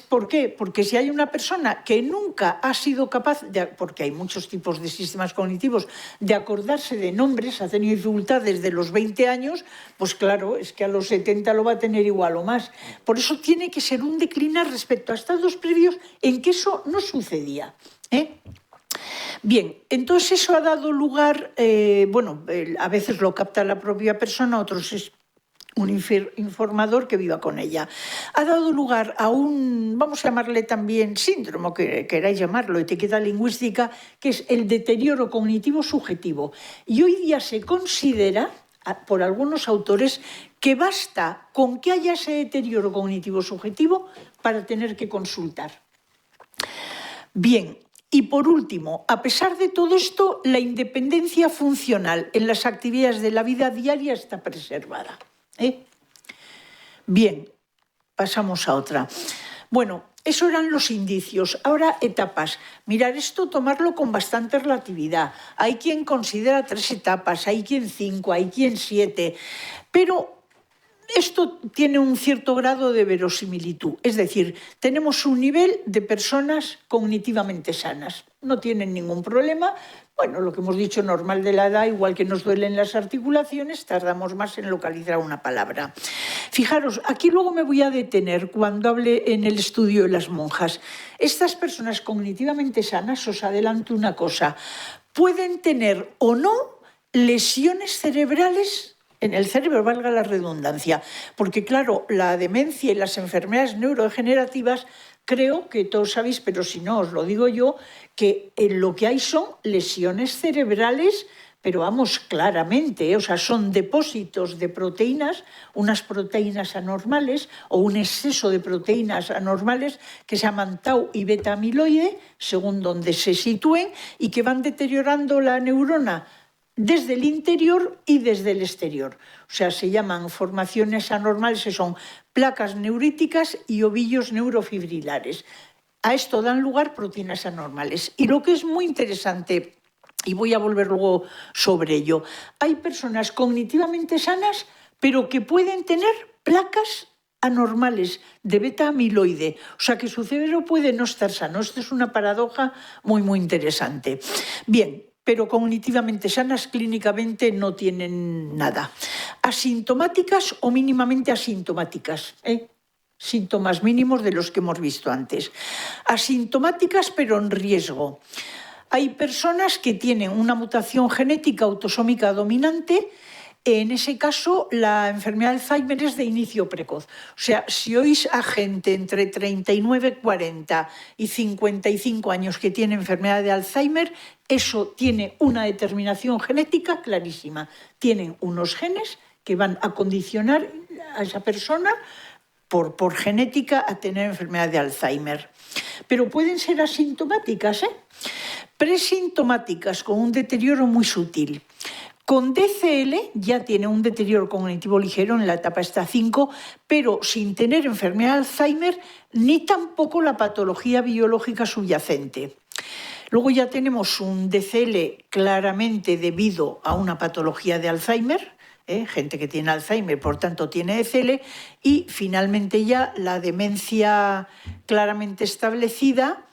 Speaker 2: ¿Por qué? Porque si hay una persona que nunca ha sido capaz, porque hay muchos tipos de sistemas cognitivos, de acordarse de nombres, ha tenido dificultades desde los 20 años, pues claro, es que a los 70 lo va a tener igual o más. Por eso tiene que ser un declinar respecto a estados previos en que eso no sucedía. Bien, entonces eso ha dado lugar, a veces lo capta la propia persona, otros es un informador que viva con ella. Ha dado lugar a vamos a llamarle también síndrome, que queráis llamarlo, etiqueta lingüística, que es el deterioro cognitivo subjetivo. Y hoy día se considera por algunos autores que basta con que haya ese deterioro cognitivo subjetivo para tener que consultar. Bien, y por último, a pesar de todo esto, la independencia funcional en las actividades de la vida diaria está preservada. Bien, pasamos a otra. Bueno, eso eran los indicios. Ahora, etapas. Mirar esto, tomarlo con bastante relatividad. Hay quien considera 3 etapas, hay quien 5, hay quien 7. Pero esto tiene un cierto grado de verosimilitud. Es decir, tenemos un nivel de personas cognitivamente sanas. No tienen ningún problema. Bueno, lo que hemos dicho, normal de la edad, igual que nos duelen las articulaciones, tardamos más en localizar una palabra. Fijaros, aquí luego me voy a detener cuando hable en el estudio de las monjas. Estas personas cognitivamente sanas, os adelanto una cosa, pueden tener o no lesiones cerebrales en el cerebro, valga la redundancia, porque claro, la demencia y las enfermedades neurodegenerativas, creo que todos sabéis, pero si no os lo digo yo, que lo que hay son lesiones cerebrales, pero vamos, claramente, o sea, son depósitos de proteínas, unas proteínas anormales o un exceso de proteínas anormales que se llaman tau y beta-amiloide, según donde se sitúen, y que van deteriorando la neurona desde el interior y desde el exterior. O sea, se llaman formaciones anormales, que son placas neuríticas y ovillos neurofibrilares. A esto dan lugar proteínas anormales. Y lo que es muy interesante, y voy a volver luego sobre ello, hay personas cognitivamente sanas, pero que pueden tener placas anormales de beta-amiloide, o sea que su cerebro puede no estar sano. Esto es una paradoja muy, muy interesante. Bien, pero cognitivamente sanas, clínicamente no tienen nada. Asintomáticas o mínimamente asintomáticas, síntomas mínimos de los que hemos visto antes. Asintomáticas, pero en riesgo. Hay personas que tienen una mutación genética autosómica dominante. En ese caso, la enfermedad de Alzheimer es de inicio precoz. O sea, si oís a gente entre 39, 40 y 55 años que tiene enfermedad de Alzheimer, eso tiene una determinación genética clarísima. Tienen unos genes que van a condicionar a esa persona por genética a tener enfermedad de Alzheimer. Pero pueden ser asintomáticas, presintomáticas, con un deterioro muy sutil. Con DCL ya tiene un deterioro cognitivo ligero en la etapa esta 5, pero sin tener enfermedad de Alzheimer ni tampoco la patología biológica subyacente. Luego ya tenemos un DCL claramente debido a una patología de Alzheimer, gente que tiene Alzheimer, por tanto tiene DCL, y finalmente ya la demencia claramente establecida,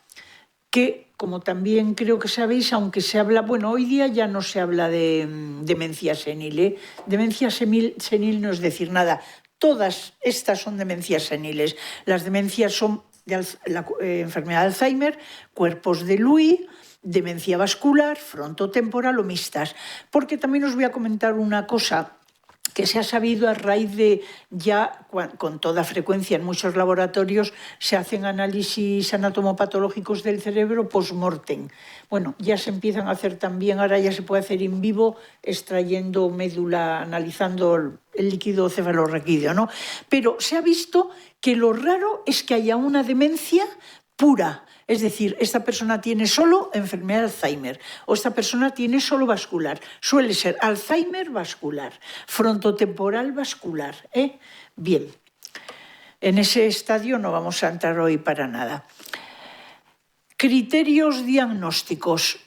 Speaker 2: que como también creo que sabéis, aunque se habla, bueno, hoy día ya no se habla de demencia senil, Demencia senil no es decir nada, todas estas son demencias seniles. Las demencias son de la enfermedad de Alzheimer, cuerpos de Lewy, demencia vascular, frontotemporal o mixtas. Porque también os voy a comentar una cosa que se ha sabido a raíz de ya con toda frecuencia en muchos laboratorios se hacen análisis anatomopatológicos del cerebro post-mortem. Bueno, ya se empiezan a hacer también, ahora ya se puede hacer in vivo extrayendo médula, analizando el líquido cefalorraquídeo, ¿no? Pero se ha visto que lo raro es que haya una demencia pura. Es decir, esta persona tiene solo enfermedad de Alzheimer o esta persona tiene solo vascular. Suele ser Alzheimer vascular, frontotemporal vascular. Bien, en ese estadio no vamos a entrar hoy para nada. Criterios diagnósticos.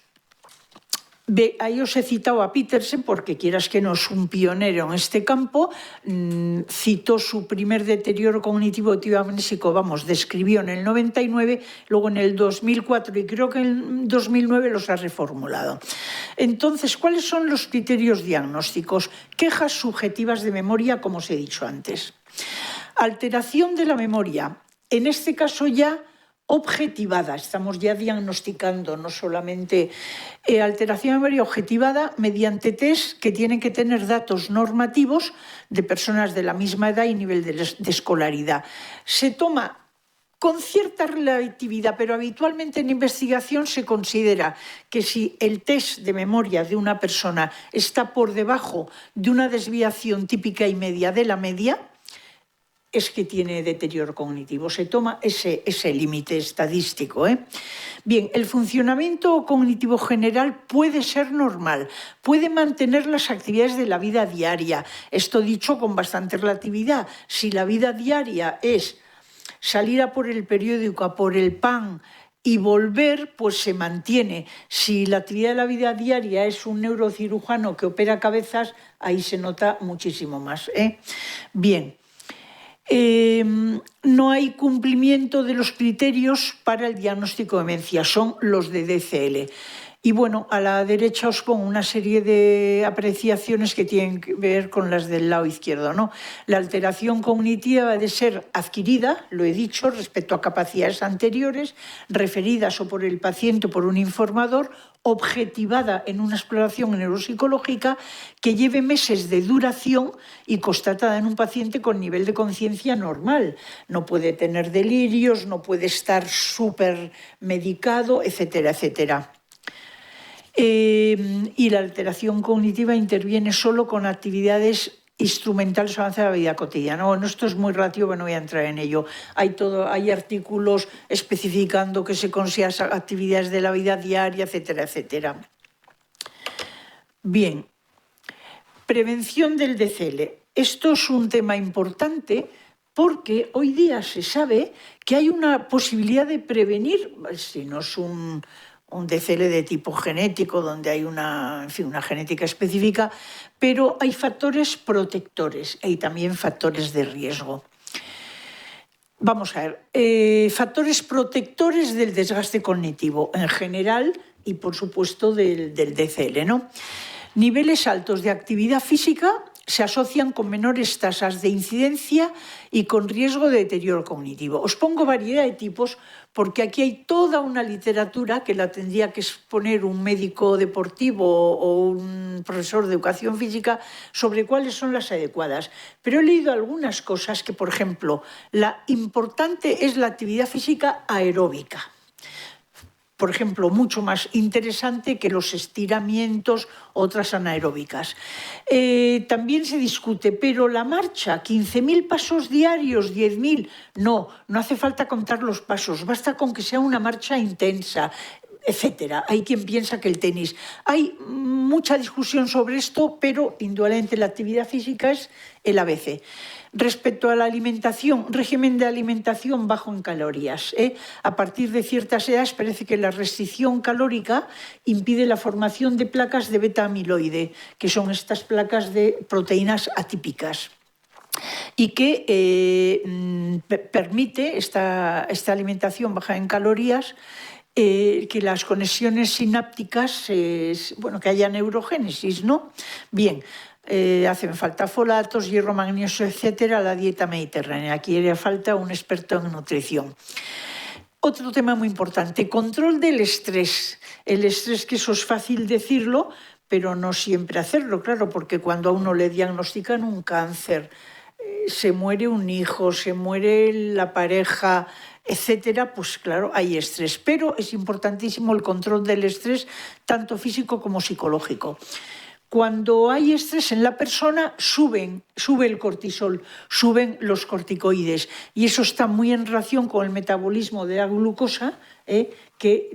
Speaker 2: Ahí os he citado a Petersen porque quieras que no es un pionero en este campo, citó su primer deterioro cognitivo etiomnésico, describió en el 99, luego en el 2004 y creo que en 2009 los ha reformulado. Entonces, ¿cuáles son los criterios diagnósticos? Quejas subjetivas de memoria, como os he dicho antes. Alteración de la memoria, en este caso ya objetivada, estamos ya diagnosticando, no solamente alteración de memoria objetivada mediante test que tienen que tener datos normativos de personas de la misma edad y nivel de escolaridad. Se toma con cierta relatividad, pero habitualmente en investigación se considera que si el test de memoria de una persona está por debajo de una desviación típica y media de la media, es que tiene deterioro cognitivo. Se toma ese límite estadístico. Bien, el funcionamiento cognitivo general puede ser normal, puede mantener las actividades de la vida diaria. Esto dicho con bastante relatividad. Si la vida diaria es salir a por el periódico, a por el pan y volver, pues se mantiene. Si la actividad de la vida diaria es un neurocirujano que opera cabezas, ahí se nota muchísimo más. Bien. No hay cumplimiento de los criterios para el diagnóstico de demencia, son los de DCL. Y bueno, a la derecha os pongo una serie de apreciaciones que tienen que ver con las del lado izquierdo, ¿no? La alteración cognitiva debe ser adquirida, lo he dicho, respecto a capacidades anteriores, referidas o por el paciente o por un informador, objetivada en una exploración neuropsicológica que lleve meses de duración y constatada en un paciente con nivel de conciencia normal. No puede tener delirios, no puede estar súper medicado, etcétera, etcétera. Y la alteración cognitiva interviene solo con actividades instrumentales avanzadas de la vida cotidiana. Bueno, esto es muy relativo, pero no voy a entrar en ello. Hay artículos especificando que se consideran actividades de la vida diaria, etcétera, etcétera. Bien, prevención del DCL. Esto es un tema importante porque hoy día se sabe que hay una posibilidad de prevenir, si no es un DCL de tipo genético, donde hay una genética específica, pero hay factores protectores y también factores de riesgo. Vamos a ver, factores protectores del desgaste cognitivo en general y, por supuesto, del DCL, ¿no? Niveles altos de actividad física se asocian con menores tasas de incidencia y con riesgo de deterioro cognitivo. Os pongo variedad de tipos porque aquí hay toda una literatura que la tendría que exponer un médico deportivo o un profesor de educación física sobre cuáles son las adecuadas. Pero he leído algunas cosas que, por ejemplo, la importante es la actividad física aeróbica. Por ejemplo, mucho más interesante que los estiramientos, otras anaeróbicas. También se discute, pero la marcha, 15.000 pasos diarios, 10.000, no hace falta contar los pasos, basta con que sea una marcha intensa, etcétera. Hay quien piensa que el tenis. Hay mucha discusión sobre esto, pero indudablemente la actividad física es el ABC. Respecto a la alimentación, régimen de alimentación bajo en calorías. A partir de ciertas edades parece que la restricción calórica impide la formación de placas de beta-amiloide, que son estas placas de proteínas atípicas, y que permite esta alimentación baja en calorías que las conexiones sinápticas, que haya neurogénesis, ¿no? Bien. Hacen falta folatos, hierro, magnesio, etcétera, la dieta mediterránea. Aquí haría falta un experto en nutrición. Otro tema muy importante, control del estrés. El estrés, que eso es fácil decirlo, pero no siempre hacerlo, claro, porque cuando a uno le diagnostican un cáncer, se muere un hijo, se muere la pareja, etcétera, pues claro, hay estrés. Pero es importantísimo el control del estrés, tanto físico como psicológico. Cuando hay estrés en la persona, sube el cortisol, suben los corticoides, y eso está muy en relación con el metabolismo de la glucosa, que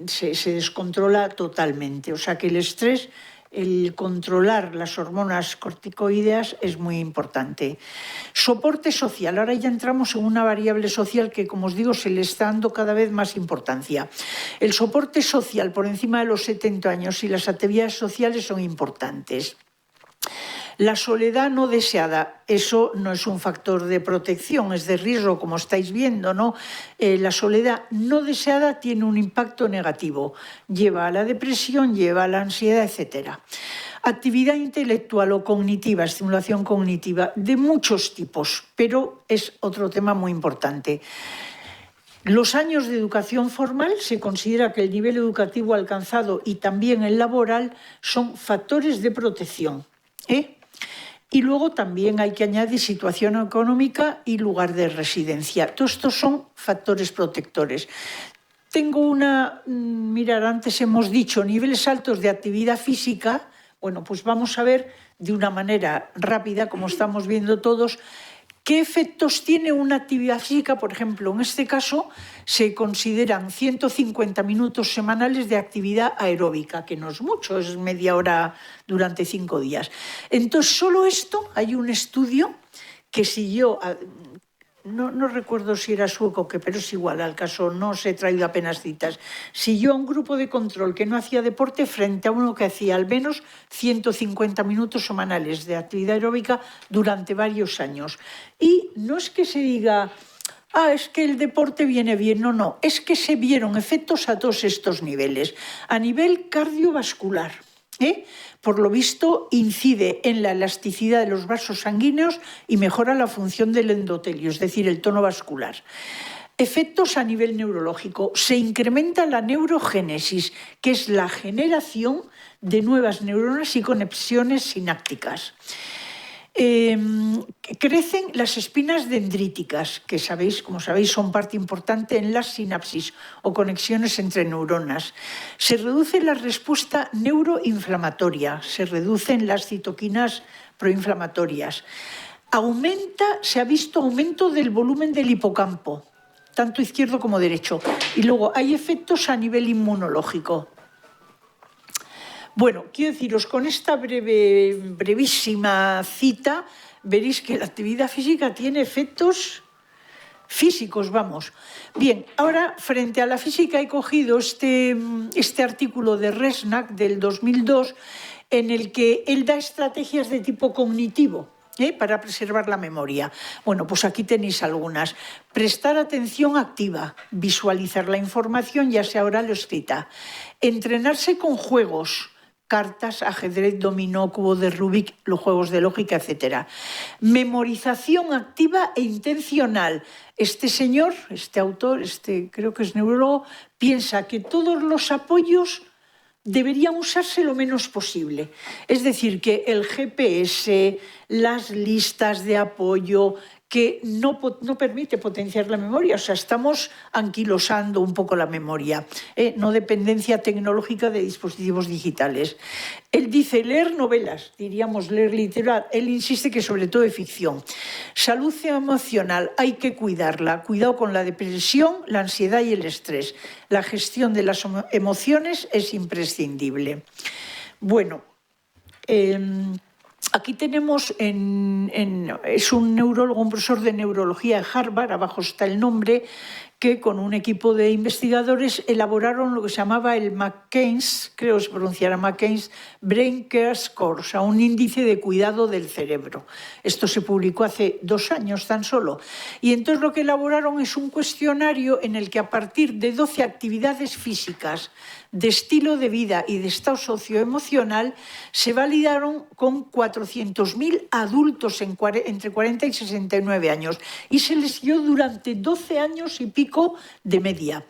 Speaker 2: se descontrola totalmente. O sea que el estrés, el controlar las hormonas corticoideas es muy importante. Soporte social. Ahora ya entramos en una variable social que, como os digo, se le está dando cada vez más importancia. El soporte social por encima de los 70 años y las actividades sociales son importantes. La soledad no deseada, eso no es un factor de protección, es de riesgo, como estáis viendo, ¿no? La soledad no deseada tiene un impacto negativo, lleva a la depresión, lleva a la ansiedad, etcétera. Actividad intelectual o cognitiva, estimulación cognitiva, de muchos tipos, pero es otro tema muy importante. Los años de educación formal, se considera que el nivel educativo alcanzado y también el laboral son factores de protección. Y luego también hay que añadir situación económica y lugar de residencia. Todos estos son factores protectores. Tengo mirad, antes hemos dicho niveles altos de actividad física. Bueno, pues vamos a ver de una manera rápida, como estamos viendo todos, qué efectos tiene una actividad física. Por ejemplo, en este caso se consideran 150 minutos semanales de actividad aeróbica, que no es mucho, es media hora durante 5 días. Entonces, solo esto, hay un estudio que siguió... No recuerdo si era sueco, pero es igual, al caso no os he traído apenas citas. Siguió a un grupo de control que no hacía deporte frente a uno que hacía al menos 150 minutos semanales de actividad aeróbica durante varios años. Y no es que se diga, es que el deporte viene bien, no, es que se vieron efectos a todos estos niveles. A nivel cardiovascular, por lo visto, incide en la elasticidad de los vasos sanguíneos y mejora la función del endotelio, es decir, el tono vascular. Efectos a nivel neurológico. Se incrementa la neurogénesis, que es la generación de nuevas neuronas y conexiones sinápticas. Crecen las espinas dendríticas, que como sabéis, son parte importante en las sinapsis o conexiones entre neuronas. Se reduce la respuesta neuroinflamatoria, se reducen las citoquinas proinflamatorias. Se ha visto aumento del volumen del hipocampo, tanto izquierdo como derecho. Y luego hay efectos a nivel inmunológico. Bueno, quiero deciros, con esta brevísima cita, veréis que la actividad física tiene efectos físicos, vamos. Bien, ahora, frente a la física, he cogido este artículo de Resnack del 2002, en el que él da estrategias de tipo cognitivo, para preservar la memoria. Bueno, pues aquí tenéis algunas. Prestar atención activa, visualizar la información, ya sea oral o escrita. Entrenarse con juegos, cartas, ajedrez, dominó, cubo de Rubik, los juegos de lógica, etc. Memorización activa e intencional. Este señor, este autor, creo que es neurólogo, piensa que todos los apoyos deberían usarse lo menos posible. Es decir, que el GPS, las listas de apoyo, que no permite potenciar la memoria. O sea, estamos anquilosando un poco la memoria. No dependencia tecnológica de dispositivos digitales. Él dice leer novelas, diríamos leer literatura. Él insiste que sobre todo de ficción. Salud emocional, hay que cuidarla. Cuidado con la depresión, la ansiedad y el estrés. La gestión de las emociones es imprescindible. Bueno, aquí tenemos, es un neurólogo, un profesor de neurología de Harvard, abajo está el nombre, que con un equipo de investigadores elaboraron lo que se llamaba el McCain's, creo que se pronunciará McCain's, Brain Care Score, o sea, un índice de cuidado del cerebro. Esto se publicó hace 2 años tan solo. Y entonces lo que elaboraron es un cuestionario en el que a partir de 12 actividades físicas, de estilo de vida y de estado socioemocional, se validaron con 400.000 adultos entre 40 y 69 años y se les dio durante 12 años y pico de media.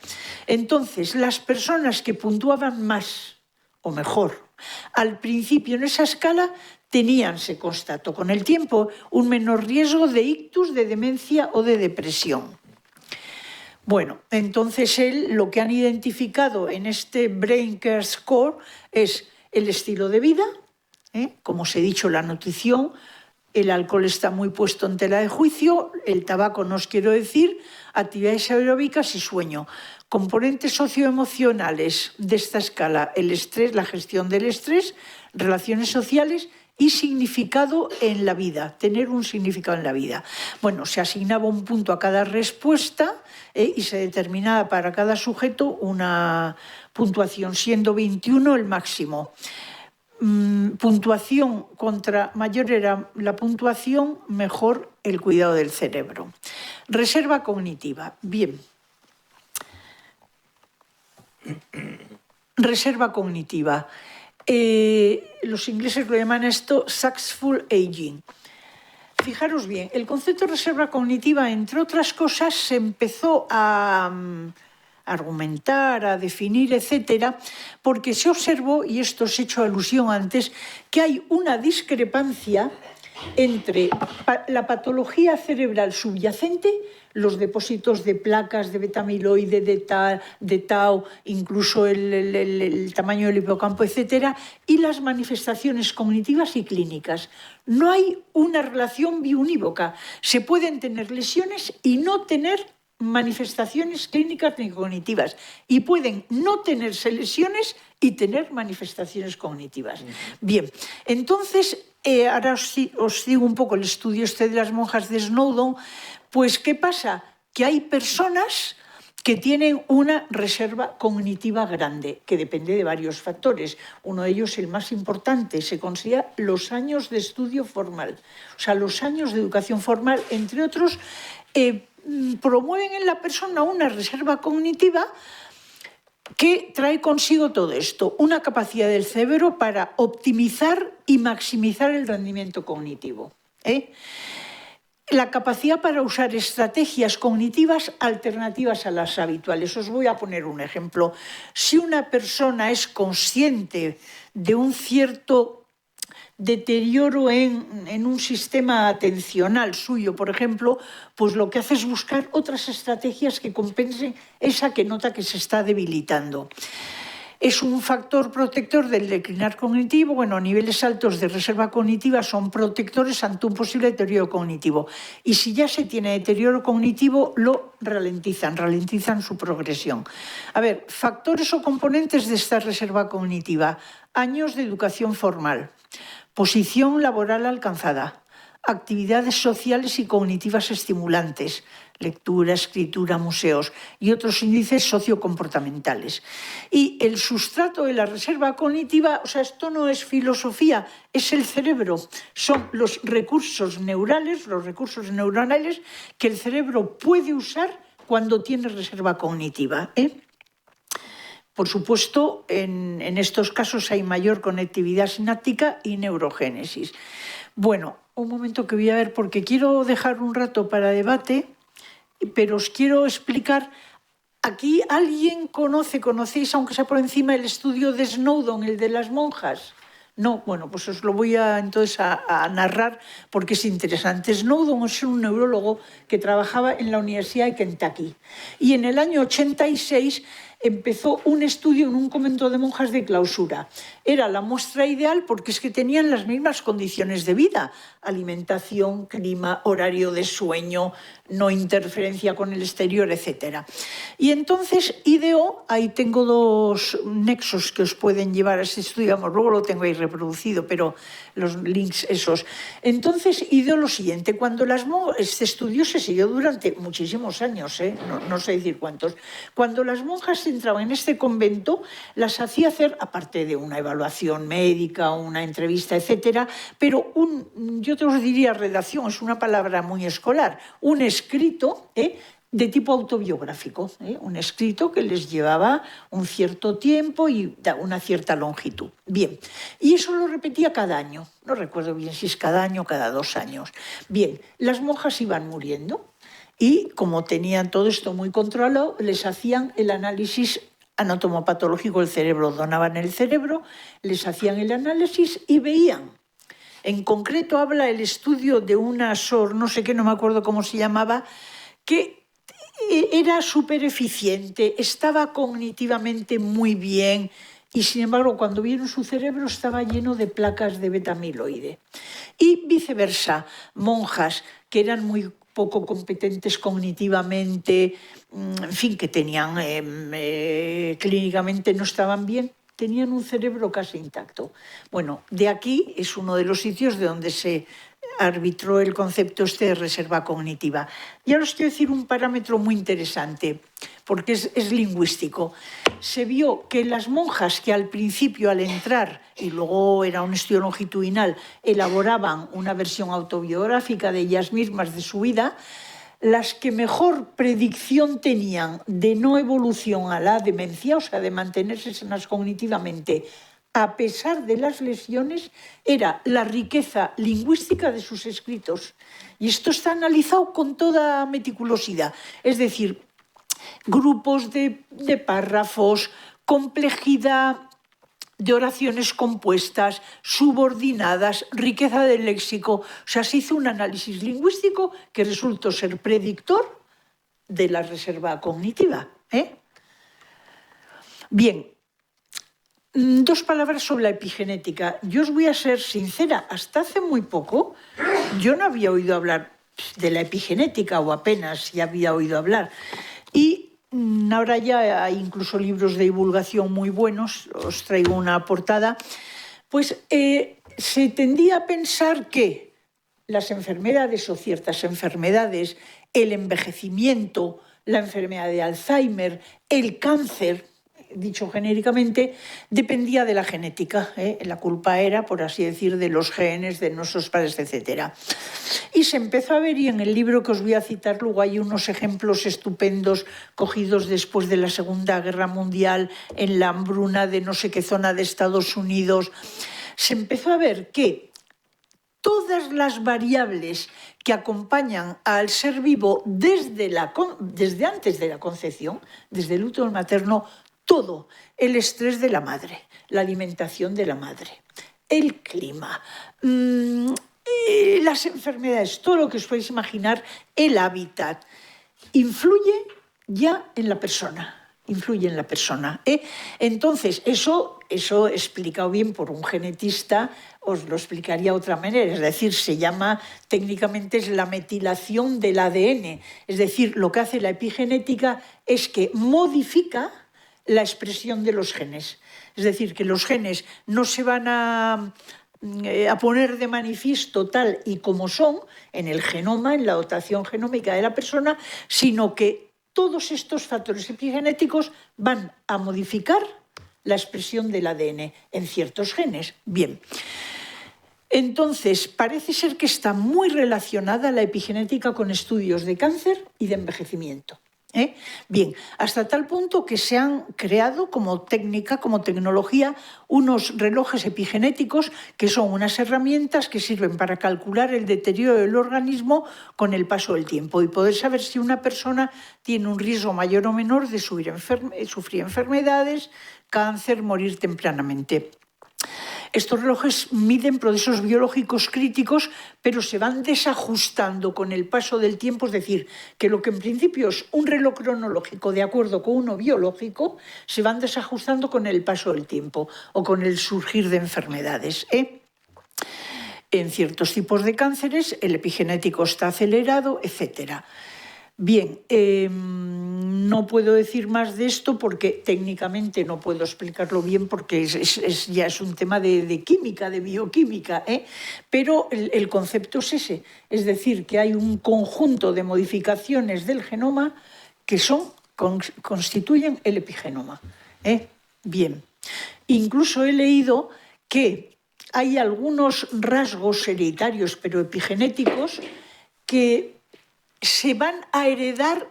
Speaker 2: Entonces, las personas que puntuaban más o mejor al principio en esa escala tenían, se constató con el tiempo, un menor riesgo de ictus, de demencia o de depresión. Bueno, entonces lo que han identificado en este Brain Care Score es el estilo de vida, como os he dicho, la nutrición, el alcohol está muy puesto en tela de juicio, el tabaco no os quiero decir, actividades aeróbicas y sueño. Componentes socioemocionales de esta escala, el estrés, la gestión del estrés, relaciones sociales y significado en la vida, tener un significado en la vida. Bueno, se asignaba un punto a cada respuesta y se determinaba para cada sujeto una puntuación, siendo 21 el máximo. Puntuación contra mayor era la puntuación, mejor el cuidado del cerebro. Reserva cognitiva. Bien. Reserva cognitiva. Los ingleses lo llaman esto successful aging. Fijaros bien, el concepto de reserva cognitiva, entre otras cosas, se empezó a argumentar, a definir, etcétera, porque se observó, y esto os he hecho alusión antes, que hay una discrepancia entre la patología cerebral subyacente, los depósitos de placas de beta-amiloide, de tau, incluso el tamaño del hipocampo, etcétera, y las manifestaciones cognitivas y clínicas. No hay una relación biunívoca. Se pueden tener lesiones y no tener manifestaciones clínicas ni cognitivas, y pueden no tenerse lesiones y tener manifestaciones cognitivas. Bien, entonces, ahora os digo un poco el estudio de las monjas de Snowdon. Pues, ¿qué pasa? Que hay personas que tienen una reserva cognitiva grande, que depende de varios factores. Uno de ellos, el más importante, se considera los años de estudio formal. O sea, los años de educación formal, entre otros, promueven en la persona una reserva cognitiva que trae consigo todo esto, una capacidad del cerebro para optimizar y maximizar el rendimiento cognitivo. La capacidad para usar estrategias cognitivas alternativas a las habituales. Os voy a poner un ejemplo. Si una persona es consciente de un cierto deterioro en un sistema atencional suyo, por ejemplo, pues lo que hace es buscar otras estrategias que compensen esa que nota que se está debilitando. Es un factor protector del declinar cognitivo. Bueno, niveles altos de reserva cognitiva son protectores ante un posible deterioro cognitivo. Y si ya se tiene deterioro cognitivo, lo ralentizan su progresión. A ver, factores o componentes de esta reserva cognitiva. Años de educación formal. Posición laboral alcanzada, actividades sociales y cognitivas estimulantes, lectura, escritura, museos y otros índices sociocomportamentales. Y el sustrato de la reserva cognitiva, o sea, esto no es filosofía, es el cerebro. Son los recursos neurales, los recursos neuronales que el cerebro puede usar cuando tiene reserva cognitiva. Por supuesto, en estos casos hay mayor conectividad sináptica y neurogénesis. Bueno, un momento que voy a ver, porque quiero dejar un rato para debate, pero os quiero explicar. Aquí alguien conocéis, aunque sea por encima, el estudio de Snowdon, el de las monjas. No, bueno, pues os lo voy entonces a narrar porque es interesante. Snowdon es un neurólogo que trabajaba en la Universidad de Kentucky y en el año 86 empezó un estudio en un convento de monjas de clausura. Era la muestra ideal porque es que tenían las mismas condiciones de vida: alimentación, clima, horario de sueño, no interferencia con el exterior, etc. Y entonces ideó, ahí tengo dos nexos que os pueden llevar a ese estudio, luego lo tengo ahí reproducido, pero los links esos. Entonces ideó lo siguiente: este estudio se siguió durante muchísimos años, no sé decir cuántos. Cuando las monjas entraban en este convento, las hacía hacer, aparte de una evaluación médica, una entrevista, etcétera, pero yo te os diría redacción, es una palabra muy escolar, un escrito de tipo autobiográfico, un escrito que les llevaba un cierto tiempo y una cierta longitud. Bien, y eso lo repetía cada año, no recuerdo bien si es cada año o cada 2 años. Bien, las monjas iban muriendo y como tenían todo esto muy controlado, les hacían el análisis anatomopatológico del cerebro, donaban el cerebro, les hacían el análisis y veían. En concreto habla el estudio de una SOR, no sé qué, no me acuerdo cómo se llamaba, que era súper eficiente, estaba cognitivamente muy bien y, sin embargo, cuando vieron su cerebro estaba lleno de placas de beta-amiloide. Y viceversa, monjas que eran muy poco competentes cognitivamente, en fin, que tenían clínicamente no estaban bien, tenían un cerebro casi intacto. Bueno, de aquí es uno de los sitios de donde se arbitró el concepto de reserva cognitiva. Y ahora os quiero decir un parámetro muy interesante, porque es lingüístico. Se vio que las monjas que al principio, al entrar, y luego era un estudio longitudinal, elaboraban una versión autobiográfica de ellas mismas, de su vida, las que mejor predicción tenían de no evolución a la demencia, o sea, de mantenerse sanas cognitivamente, a pesar de las lesiones, era la riqueza lingüística de sus escritos. Y esto está analizado con toda meticulosidad. Es decir, grupos de párrafos, complejidad de oraciones compuestas, subordinadas, riqueza del léxico. O sea, se hizo un análisis lingüístico que resultó ser predictor de la reserva cognitiva. Bien, 2 palabras sobre la epigenética. Yo os voy a ser sincera, hasta hace muy poco yo no había oído hablar de la epigenética, o apenas ya había oído hablar. Y ahora ya hay incluso libros de divulgación muy buenos, os traigo una portada. Pues se tendía a pensar que las enfermedades o ciertas enfermedades, el envejecimiento, la enfermedad de Alzheimer, el cáncer, dicho genéricamente, dependía de la genética. La culpa era, por así decir, de los genes, de nuestros padres, etc. Y se empezó a ver, y en el libro que os voy a citar luego hay unos ejemplos estupendos cogidos después de la Segunda Guerra Mundial, en la hambruna de no sé qué zona de Estados Unidos. Se empezó a ver que todas las variables que acompañan al ser vivo desde antes de la concepción, desde el útero materno, todo, el estrés de la madre, la alimentación de la madre, el clima, las enfermedades, todo lo que os podéis imaginar, el hábitat, influye ya en la persona. Influye en la persona. Entonces, eso explicado bien por un genetista, os lo explicaría de otra manera. Es decir, se llama, técnicamente es la metilación del ADN. Es decir, lo que hace la epigenética es que modifica la expresión de los genes. Es decir, que los genes no se van a poner de manifiesto tal y como son en el genoma, en la dotación genómica de la persona, sino que todos estos factores epigenéticos van a modificar la expresión del ADN en ciertos genes. Bien. Entonces, parece ser que está muy relacionada la epigenética con estudios de cáncer y de envejecimiento. Bien, hasta tal punto que se han creado como técnica, como tecnología, unos relojes epigenéticos que son unas herramientas que sirven para calcular el deterioro del organismo con el paso del tiempo y poder saber si una persona tiene un riesgo mayor o menor de sufrir enfermedades, cáncer, morir tempranamente. Estos relojes miden procesos biológicos críticos, pero se van desajustando con el paso del tiempo, es decir, que lo que en principio es un reloj cronológico de acuerdo con uno biológico, se van desajustando con el paso del tiempo o con el surgir de enfermedades. En ciertos tipos de cánceres el epigenético está acelerado, etc. Bien, no puedo decir más de esto porque técnicamente no puedo explicarlo bien porque ya es un tema de química, de bioquímica, pero el concepto es ese, es decir, que hay un conjunto de modificaciones del genoma que constituyen el epigenoma. Bien, incluso he leído que hay algunos rasgos hereditarios pero epigenéticos que se van a heredar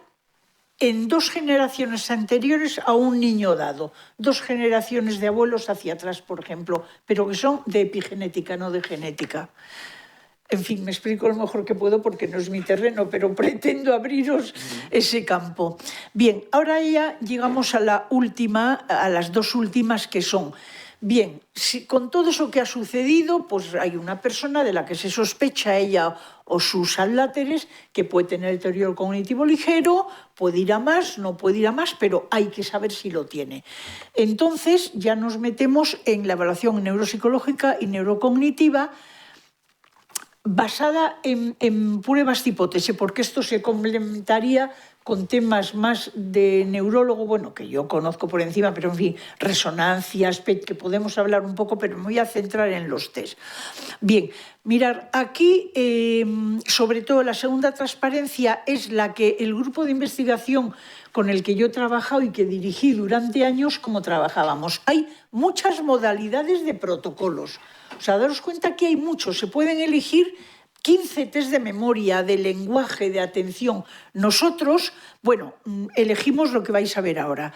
Speaker 2: en 2 generaciones anteriores a un niño dado, 2 generaciones de abuelos hacia atrás, por ejemplo, pero que son de epigenética, no de genética. En fin, me explico lo mejor que puedo porque no es mi terreno, pero pretendo abriros ese campo. Bien, ahora ya llegamos a las 2 últimas que son... Bien, con todo eso que ha sucedido, pues hay una persona de la que se sospecha, ella o sus adláteres, que puede tener deterioro cognitivo ligero, puede ir a más, no puede ir a más, pero hay que saber si lo tiene. Entonces ya nos metemos en la evaluación neuropsicológica y neurocognitiva basada en pruebas de hipótesis, porque esto se complementaría con temas más de neurólogo, bueno, que yo conozco por encima, pero en fin, resonancias, que podemos hablar un poco, pero me voy a centrar en los test. Bien, mirar, aquí, sobre todo la segunda transparencia es la que el grupo de investigación con el que yo he trabajado y que dirigí durante años, como trabajábamos. Hay muchas modalidades de protocolos. O sea, daros cuenta que hay muchos, se pueden elegir 15 test de memoria, de lenguaje, de atención. Nosotros, bueno, elegimos lo que vais a ver ahora.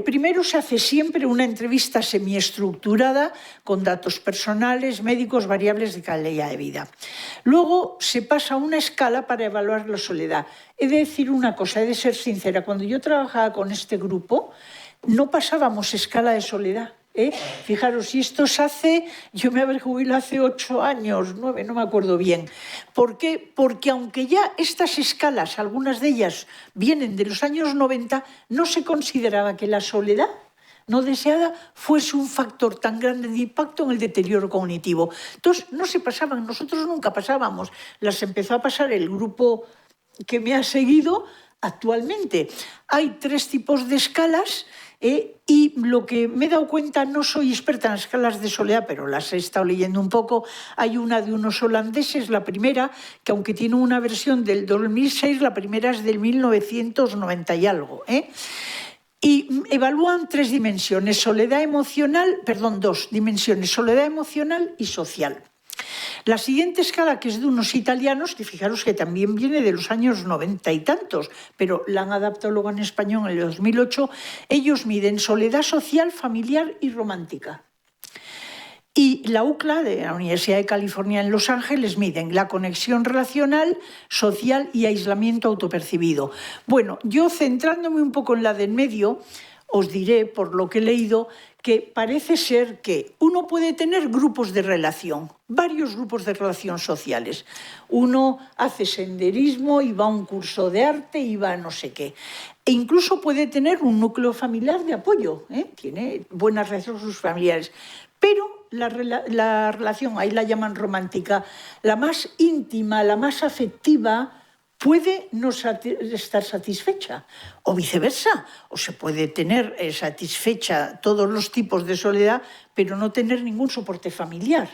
Speaker 2: Primero se hace siempre una entrevista semiestructurada con datos personales, médicos, variables de calidad de vida. Luego se pasa a una escala para evaluar la soledad. He de decir una cosa, he de ser sincera. Cuando yo trabajaba con este grupo, no pasábamos escala de soledad. Fijaros, si esto se hace, yo me habré jubilado hace 8 años, 9, no me acuerdo bien. ¿Por qué? Porque aunque ya estas escalas, algunas de ellas vienen de los años 90, no se consideraba que la soledad no deseada fuese un factor tan grande de impacto en el deterioro cognitivo. Entonces, no se pasaban, nosotros nunca pasábamos, las empezó a pasar el grupo que me ha seguido actualmente. Hay 3 tipos de escalas y lo que me he dado cuenta, no soy experta en las escalas de soledad, pero las he estado leyendo un poco. Hay una de unos holandeses, la primera, que aunque tiene una versión del 2006, la primera es del 1990 y algo. Y evalúan 3 dimensiones, soledad emocional, perdón, 2 dimensiones, soledad emocional y social. La siguiente escala, que es de unos italianos, que fijaros que también viene de los años 90 y tantos, pero la han adaptado luego en español en el 2008, ellos miden soledad social, familiar y romántica. Y la UCLA, de la Universidad de California en Los Ángeles, miden la conexión relacional, social y aislamiento autopercibido. Bueno, yo centrándome un poco en la del medio, os diré, por lo que he leído, que parece ser que uno puede tener grupos de relación, varios grupos de relación sociales. Uno hace senderismo y va a un curso de arte y va a no sé qué. E incluso puede tener un núcleo familiar de apoyo, tiene buenas relaciones con sus familiares. Pero la relación, ahí la llaman romántica, la más íntima, la más afectiva, puede no estar satisfecha, o viceversa, o se puede tener satisfecha todos los tipos de soledad, pero no tener ningún soporte familiar.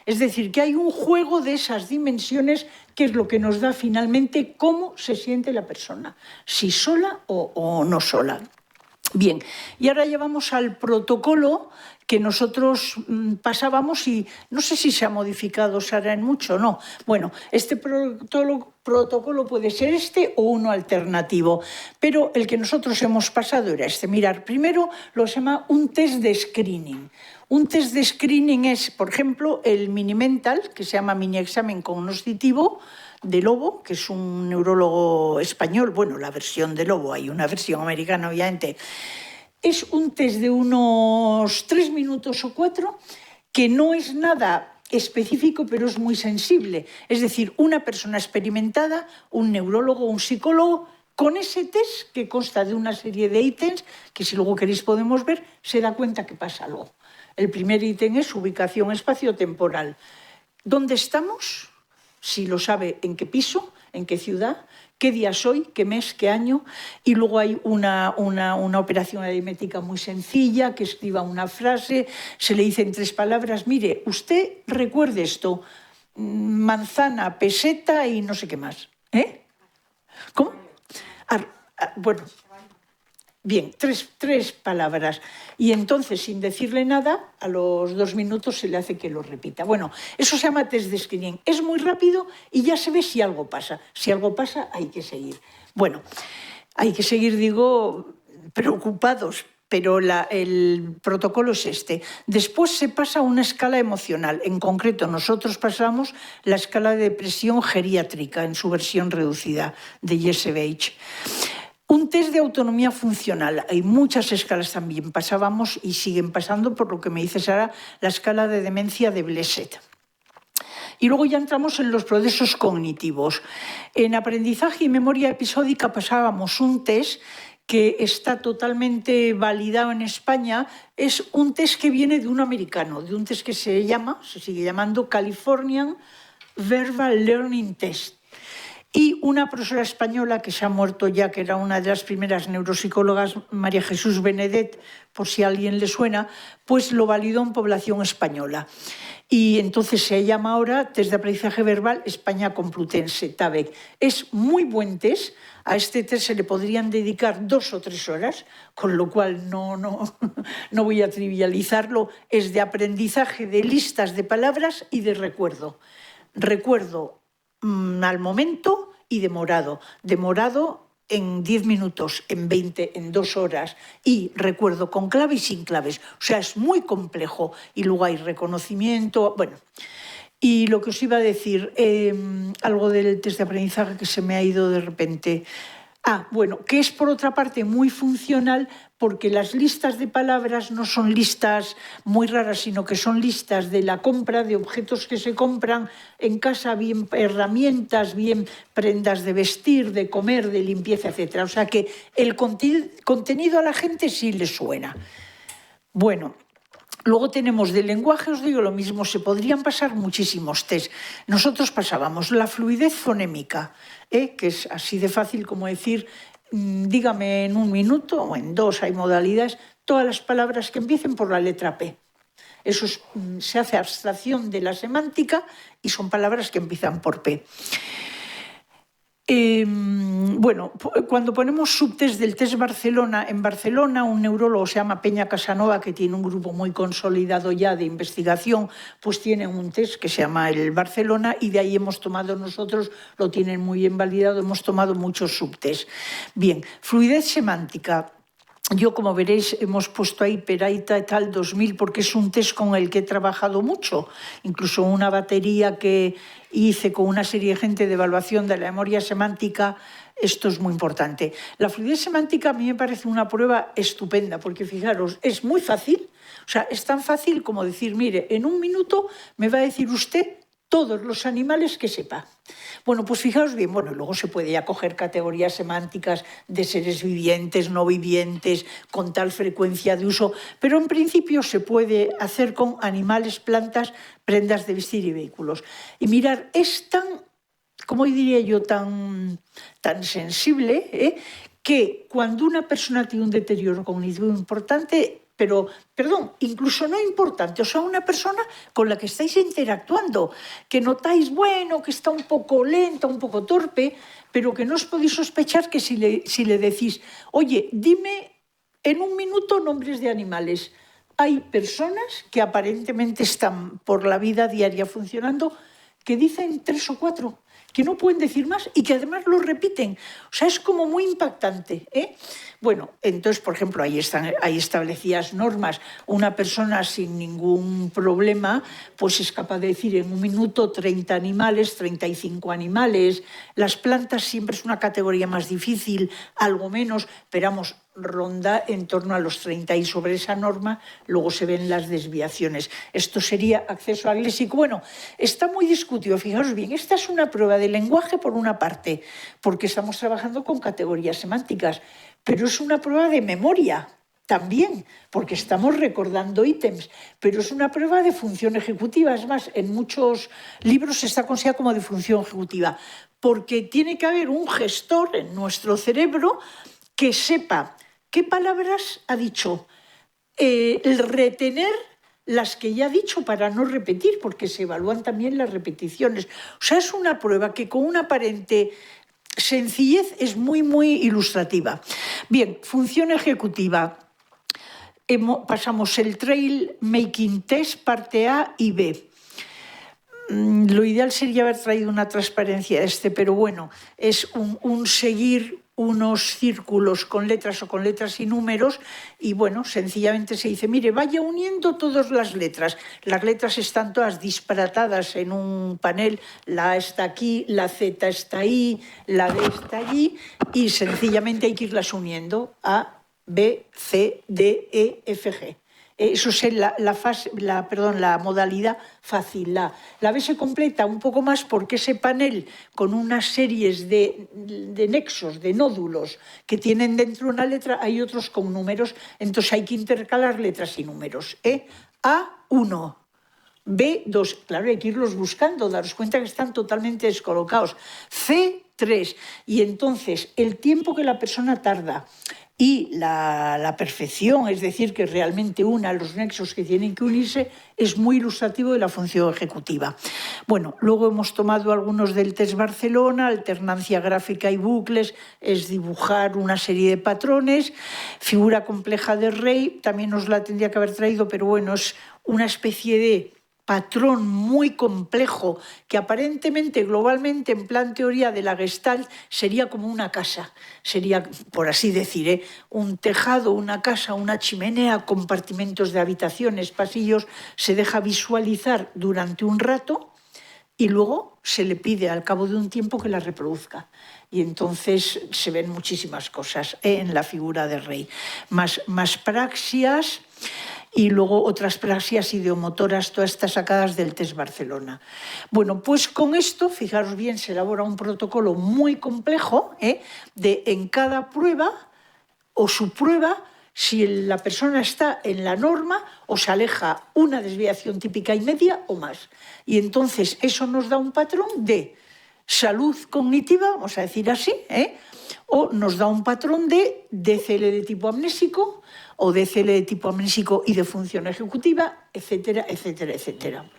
Speaker 2: Es decir, que hay un juego de esas dimensiones que es lo que nos da finalmente cómo se siente la persona, si sola o no sola. Bien, y ahora llevamos al protocolo que nosotros pasábamos y no sé si se ha modificado, Sara, en mucho o no. Bueno, este protocolo puede ser este o uno alternativo, pero el que nosotros hemos pasado era este. Mirar, primero lo se llama un test de screening. Un test de screening es, por ejemplo, el Minimental, que se llama Mini Examen Cognoscitivo, de Lobo, que es un neurólogo español, bueno, la versión de Lobo, hay una versión americana, obviamente. Es un test de unos 3 minutos o 4, que no es nada específico, pero es muy sensible. Es decir, una persona experimentada, un neurólogo, un psicólogo, con ese test, que consta de una serie de ítems, que si luego queréis podemos ver, se da cuenta que pasa algo. El primer ítem es ubicación espacio-temporal. ¿Dónde estamos? Si lo sabe, en qué piso, en qué ciudad, qué día soy, qué mes, qué año. Y luego hay una operación aritmética muy sencilla, que escriba una frase, se le dice en 3 palabras, mire, usted recuerde esto, manzana, peseta y no sé qué más. ¿Cómo? Bueno, bien, 3 palabras. Y entonces, sin decirle nada, a los 2 minutos se le hace que lo repita. Bueno, eso se llama test de screening. Es muy rápido y ya se ve si algo pasa. Si algo pasa, hay que seguir. Bueno, hay que seguir, digo, preocupados, pero el protocolo es este. Después se pasa a una escala emocional. En concreto, nosotros pasamos la escala de depresión geriátrica en su versión reducida de Jesevich. Un test de autonomía funcional. Hay muchas escalas también. Pasábamos y siguen pasando, por lo que me dice Sara, la escala de demencia de Blesset. Y luego ya entramos en los procesos cognitivos. En aprendizaje y memoria episódica pasábamos un test que está totalmente validado en España. Es un test que viene de un americano, de un test que se sigue llamando Californian Verbal Learning Test. Y una profesora española que se ha muerto ya, que era una de las primeras neuropsicólogas, María Jesús Benedet, por si a alguien le suena, pues lo validó en población española. Y entonces se llama ahora Test de Aprendizaje Verbal España Complutense, TABEC. Es muy buen test. A este test se le podrían dedicar 2 o 3 horas, con lo cual no voy a trivializarlo. Es de aprendizaje de listas de palabras y de recuerdo. Recuerdo al momento y demorado. Demorado en 10 minutos, en 20, en 2 horas. Y recuerdo con clave y sin claves. O sea, es muy complejo. Y luego hay reconocimiento. Bueno, y lo que os iba a decir, algo del test de aprendizaje que se me ha ido de repente. Bueno, que es por otra parte muy funcional porque las listas de palabras no son listas muy raras, sino que son listas de la compra, de objetos que se compran en casa, bien herramientas, bien prendas de vestir, de comer, de limpieza, etc. O sea que el contenido a la gente sí le suena. Bueno, luego tenemos de lenguaje, os digo lo mismo, se podrían pasar muchísimos test. Nosotros pasábamos la fluidez fonémica, que es así de fácil como decir, dígame en 1 minuto o en 2, hay modalidades, todas las palabras que empiecen por la letra P. Eso se hace abstracción de la semántica y son palabras que empiezan por P. Bueno, cuando ponemos subtest del test Barcelona, en Barcelona un neurólogo se llama Peña Casanova, que tiene un grupo muy consolidado ya de investigación, pues tiene un test que se llama el Barcelona y de ahí hemos tomado nosotros, lo tienen muy bien validado, hemos tomado muchos subtests. Bien, fluidez semántica. Yo, como veréis, hemos puesto ahí Peraita et al. 2000 porque es un test con el que he trabajado mucho. Incluso una batería que hice con una serie de gente de evaluación de la memoria semántica, esto es muy importante. La fluidez semántica a mí me parece una prueba estupenda porque, fijaros, es muy fácil. O sea, es tan fácil como decir, mire, en 1 minuto me va a decir usted todos los animales que sepa. Bueno, pues fijaos bien, bueno, luego se puede ya coger categorías semánticas de seres vivientes, no vivientes, con tal frecuencia de uso, pero en principio se puede hacer con animales, plantas, prendas de vestir y vehículos. Y mirar, es tan, ¿cómo diría yo?, tan sensible, que cuando una persona tiene un deterioro cognitivo importante, pero, perdón, incluso no importante, o sea, una persona con la que estáis interactuando, que notáis, bueno, que está un poco lenta, un poco torpe, pero que no os podéis sospechar que si le decís, oye, dime en 1 minuto nombres de animales. Hay personas que aparentemente están por la vida diaria funcionando que dicen 3 o 4, que no pueden decir más y que además lo repiten. O sea, es como muy impactante, Bueno, entonces, por ejemplo, ahí establecidas normas. Una persona sin ningún problema pues es capaz de decir en 1 minuto 30 animales, 35 animales. Las plantas siempre es una categoría más difícil, algo menos, pero vamos, ronda en torno a los 30 y sobre esa norma luego se ven las desviaciones. Esto sería acceso al léxico. Bueno, está muy discutido, fijaros bien, esta es una prueba de lenguaje por una parte, porque estamos trabajando con categorías semánticas, pero es una prueba de memoria también, porque estamos recordando ítems, pero es una prueba de función ejecutiva. Es más, en muchos libros se está considerada como de función ejecutiva, porque tiene que haber un gestor en nuestro cerebro que sepa qué palabras ha dicho, el retener las que ya ha dicho para no repetir, porque se evalúan también las repeticiones. O sea, es una prueba que con una aparente sencillez es muy, muy ilustrativa. Bien, función ejecutiva. Pasamos el Trail Making Test, parte A y B. Lo ideal sería haber traído una transparencia pero bueno, es un seguir unos círculos con letras o con letras y números y bueno, sencillamente se dice, mire, vaya uniendo todas las letras. Las letras están todas disparatadas en un panel, la A está aquí, la Z está ahí, la D está allí y sencillamente hay que irlas uniendo, A, B, C, D, E, F, G. Eso es la modalidad fácil. La B se completa un poco más porque ese panel con unas series de nexos, de nódulos que tienen dentro una letra, hay otros con números, entonces hay que intercalar letras y números. A1, B2, claro, hay que irlos buscando, daros cuenta que están totalmente descolocados. C3, y entonces el tiempo que la persona tarda y la perfección, es decir, que realmente una los nexos que tienen que unirse, es muy ilustrativo de la función ejecutiva. Bueno, luego hemos tomado algunos del test Barcelona, alternancia gráfica y bucles, es dibujar una serie de patrones, figura compleja de Rey, también nos la tendría que haber traído, pero bueno, es una especie de patrón muy complejo que aparentemente, globalmente, en plan teoría de la Gestalt, sería como una casa. Sería, por así decir, un tejado, una casa, una chimenea, compartimentos de habitaciones, pasillos, se deja visualizar durante un rato y luego se le pide al cabo de un tiempo que la reproduzca. y entonces se ven muchísimas cosas en la figura del rey. Más praxias y luego otras praxias ideomotoras, todas estas sacadas del test Barcelona. Bueno, pues con esto, fijaros bien, se elabora un protocolo muy complejo de en cada prueba o subprueba, si la persona está en la norma o se aleja una desviación típica y media o más. Y entonces eso nos da un patrón de salud cognitiva, vamos a decir así, o nos da un patrón de DCL de tipo amnésico o DCL de tipo amnésico y de función ejecutiva, etcétera, etcétera, etcétera.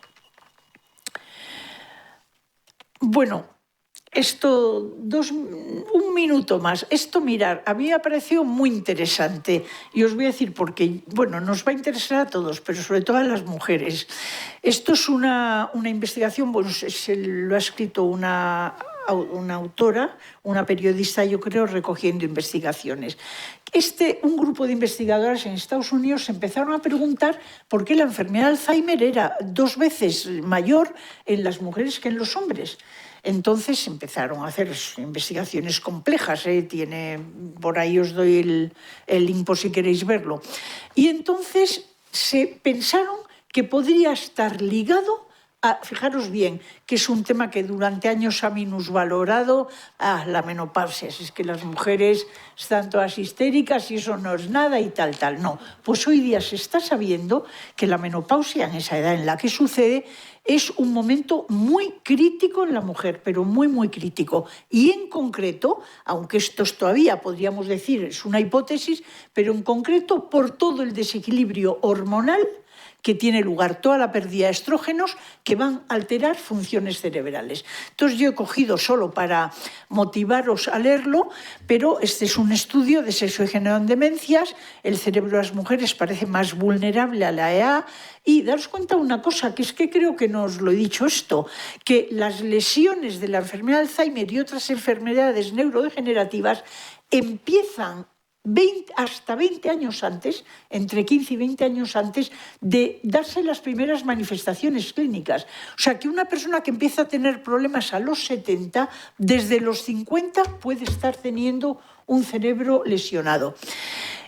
Speaker 2: Bueno, esto, un minuto más. Esto, mirar, a mí me ha parecido muy interesante y os voy a decir por qué. Bueno, nos va a interesar a todos, pero sobre todo a las mujeres. Esto es una investigación, bueno, lo ha escrito una autora, una periodista, yo creo, recogiendo investigaciones. Un grupo de investigadoras en Estados Unidos se empezaron a preguntar por qué la enfermedad de Alzheimer era 2 veces mayor en las mujeres que en los hombres. Entonces empezaron a hacer investigaciones complejas, por ahí os doy el link por si queréis verlo. Y entonces se pensaron que podría estar ligado fijaros bien, que es un tema que durante años ha minusvalorado, la menopausia, es que las mujeres están todas histéricas y eso no es nada y tal. No, pues hoy día se está sabiendo que la menopausia en esa edad en la que sucede es un momento muy crítico en la mujer, pero muy, muy crítico. Y en concreto, aunque esto todavía podríamos decir es una hipótesis, pero en concreto por todo el desequilibrio hormonal que tiene lugar, toda la pérdida de estrógenos que van a alterar funciones cerebrales. Entonces yo he cogido solo para motivaros a leerlo, pero este es un estudio de sexo y género en demencias, el cerebro de las mujeres parece más vulnerable a la EA y daros cuenta una cosa, que es que creo que no os lo he dicho esto, que las lesiones de la enfermedad de Alzheimer y otras enfermedades neurodegenerativas empiezan hasta 20 años antes, entre 15 y 20 años antes de darse las primeras manifestaciones clínicas. O sea, que una persona que empieza a tener problemas a los 70, desde los 50 puede estar teniendo un cerebro lesionado.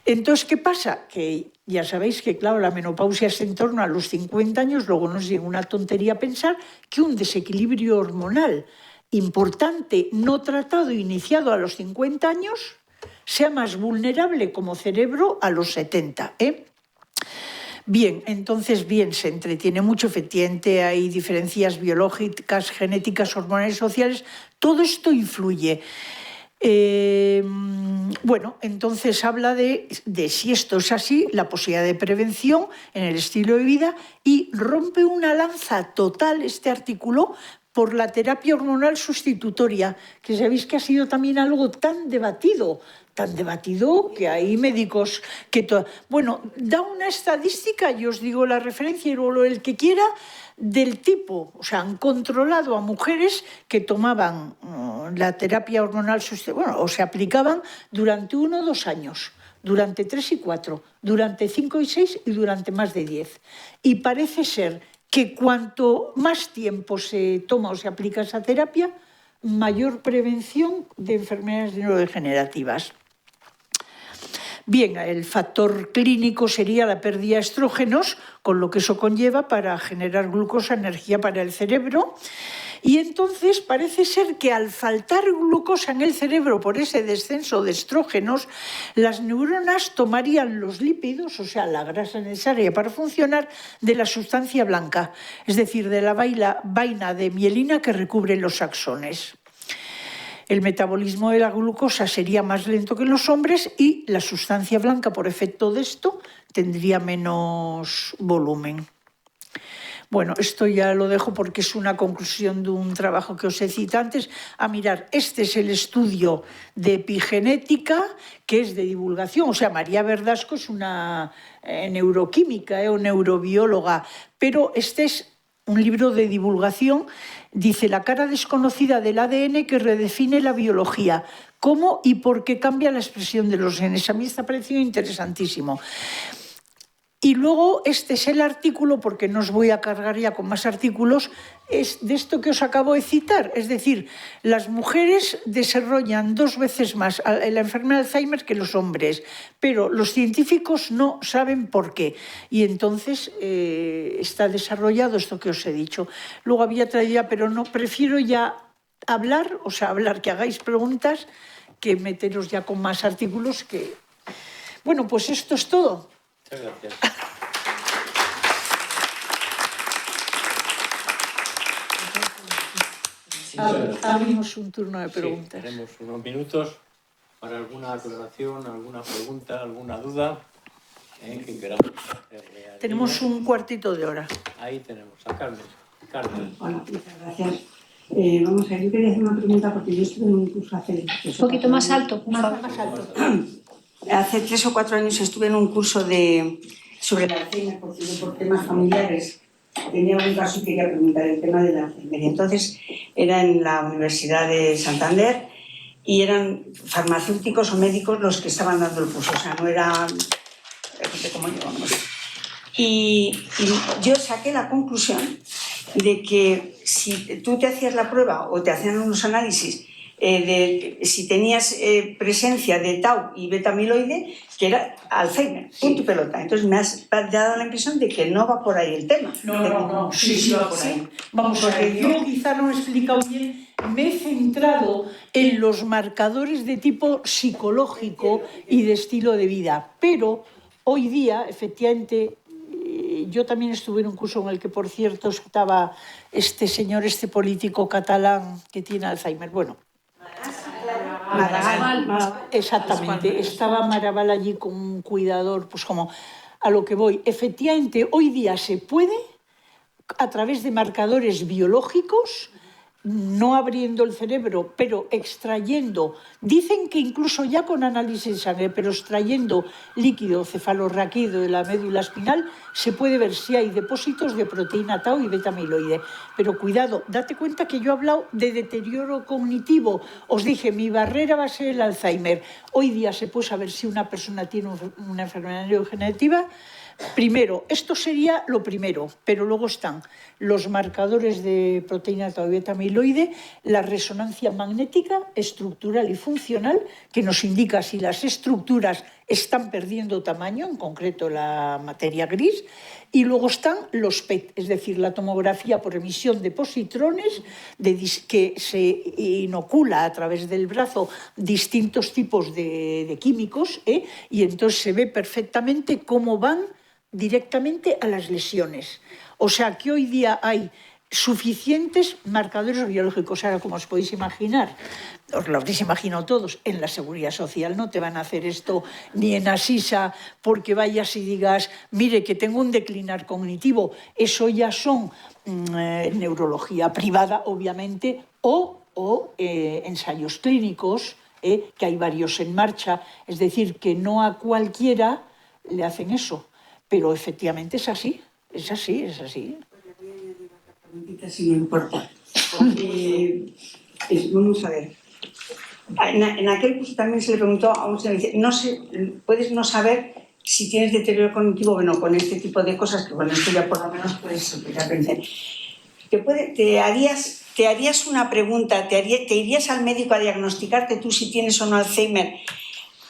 Speaker 2: Entonces, ¿qué pasa? Que ya sabéis que, claro, la menopausia es en torno a los 50 años, luego nos llega una tontería pensar que un desequilibrio hormonal importante, no tratado, iniciado a los 50 años, sea más vulnerable como cerebro a los 70. Bien, entonces, se entretiene mucho, efectivamente hay diferencias biológicas, genéticas, hormonales, sociales, todo esto influye. Bueno, entonces habla de si esto es así, la posibilidad de prevención en el estilo de vida y rompe una lanza total este artículo por la terapia hormonal sustitutoria, que sabéis que ha sido también algo tan debatido que hay médicos que... Bueno, da una estadística, yo os digo la referencia y luego el que quiera, del tipo, o sea, han controlado a mujeres que tomaban la terapia hormonal sustitutoria, o se aplicaban durante 1 o 2 años, durante 3 y 4, durante 5 y 6 y durante más de 10. Y parece ser que cuanto más tiempo se toma o se aplica esa terapia, mayor prevención de enfermedades neurodegenerativas. Bien, el factor clínico sería la pérdida de estrógenos, con lo que eso conlleva para generar glucosa, energía para el cerebro. Y entonces parece ser que al faltar glucosa en el cerebro por ese descenso de estrógenos, las neuronas tomarían los lípidos, o sea, la grasa necesaria para funcionar, de la sustancia blanca, es decir, de la vaina de mielina que recubre los axones. El metabolismo de la glucosa sería más lento que en los hombres y la sustancia blanca, por efecto de esto, tendría menos volumen. Bueno, esto ya lo dejo porque es una conclusión de un trabajo que os he citado antes. Mirar, este es el estudio de epigenética, que es de divulgación. O sea, María Verdasco es una neuroquímica o neurobióloga, pero este es un libro de divulgación. Dice, la cara desconocida del ADN que redefine la biología. ¿Cómo y por qué cambia la expresión de los genes? A mí me ha parecido interesantísimo. Y luego este es el artículo, porque no os voy a cargar ya con más artículos, es de esto que os acabo de citar. Es decir, las mujeres desarrollan 2 veces más la enfermedad de Alzheimer que los hombres, pero los científicos no saben por qué. Y entonces está desarrollado esto que os he dicho. Luego había traído, pero no, prefiero ya hablar, o sea, hablar, que hagáis preguntas, que meteros ya con más artículos que... Bueno, pues esto es todo.
Speaker 1: Muchas gracias.
Speaker 2: Abrimos un turno de preguntas.
Speaker 1: Sí, tenemos unos minutos para alguna aclaración, alguna pregunta, alguna duda que queramos hacerle a
Speaker 2: Tenemos
Speaker 1: Niña.
Speaker 2: un cuartito de hora.
Speaker 1: Ahí tenemos a Carmen. Carmen.
Speaker 3: Hola, muchas gracias. Vamos a ver, yo quería hacer una pregunta porque yo estuve en un curso hace...
Speaker 4: Un poquito más alto, por favor.
Speaker 2: Más alto.
Speaker 3: Hace 3 o 4 años estuve en un curso sobre el Alzheimer por temas familiares. Tenía un caso y quería preguntar el tema del Alzheimer. Y entonces era en la Universidad de Santander y eran farmacéuticos o médicos los que estaban dando el curso. O sea, no era gente como yo, vamos. Y yo saqué la conclusión de que si tú te hacías la prueba o te hacían unos análisis de si tenías presencia de tau y beta-amiloide, que era Alzheimer, punto y pelota. Entonces me has dado la impresión de que no va por ahí el tema.
Speaker 2: No, sí va por ahí. Vamos a ver, yo quizá no he explicado bien, me he centrado en los marcadores de tipo psicológico y de estilo de vida, pero hoy día, efectivamente, yo también estuve en un curso en el que, por cierto, estaba este señor, este político catalán que tiene Alzheimer. Bueno,
Speaker 3: Maragall.
Speaker 2: exactamente, estaba Maragall allí con un cuidador, pues como a lo que voy. Efectivamente, hoy día se puede, a través de marcadores biológicos, no abriendo el cerebro, pero extrayendo, dicen que incluso ya con análisis de sangre, pero extrayendo líquido cefalorraquídeo de la médula espinal, se puede ver si hay depósitos de proteína tau y beta-amiloide. Pero cuidado, date cuenta que yo he hablado de deterioro cognitivo. Os dije, mi barrera va a ser el Alzheimer. Hoy día se puede saber si una persona tiene una enfermedad neurodegenerativa. Primero, esto sería lo primero, pero luego están los marcadores de proteína tau y beta-amiloide, la resonancia magnética estructural y funcional, que nos indica si las estructuras están perdiendo tamaño, en concreto la materia gris, y luego están los PET, es decir, la tomografía por emisión de positrones, que se inocula a través del brazo distintos tipos de químicos, y entonces se ve perfectamente cómo van directamente a las lesiones. O sea que hoy día hay suficientes marcadores biológicos. Ahora, como os podéis imaginar, os lo habréis imaginado todos, en la Seguridad Social no te van a hacer esto, ni en Asisa, porque vayas y digas, mire, que tengo un declinar cognitivo. Eso ya son neurología privada, obviamente, o ensayos clínicos, que hay varios en marcha. Es decir, que no a cualquiera le hacen eso. Pero efectivamente es así, es así, es así.
Speaker 3: Si no importa. Vamos a ver. En aquel curso también se le preguntó a un señor, puedes no saber si tienes deterioro cognitivo o no, con este tipo de cosas, que bueno, esto ya por lo menos puedes empezar a pensar. ¿Te harías una pregunta, te irías al médico a diagnosticarte tú si tienes o no Alzheimer?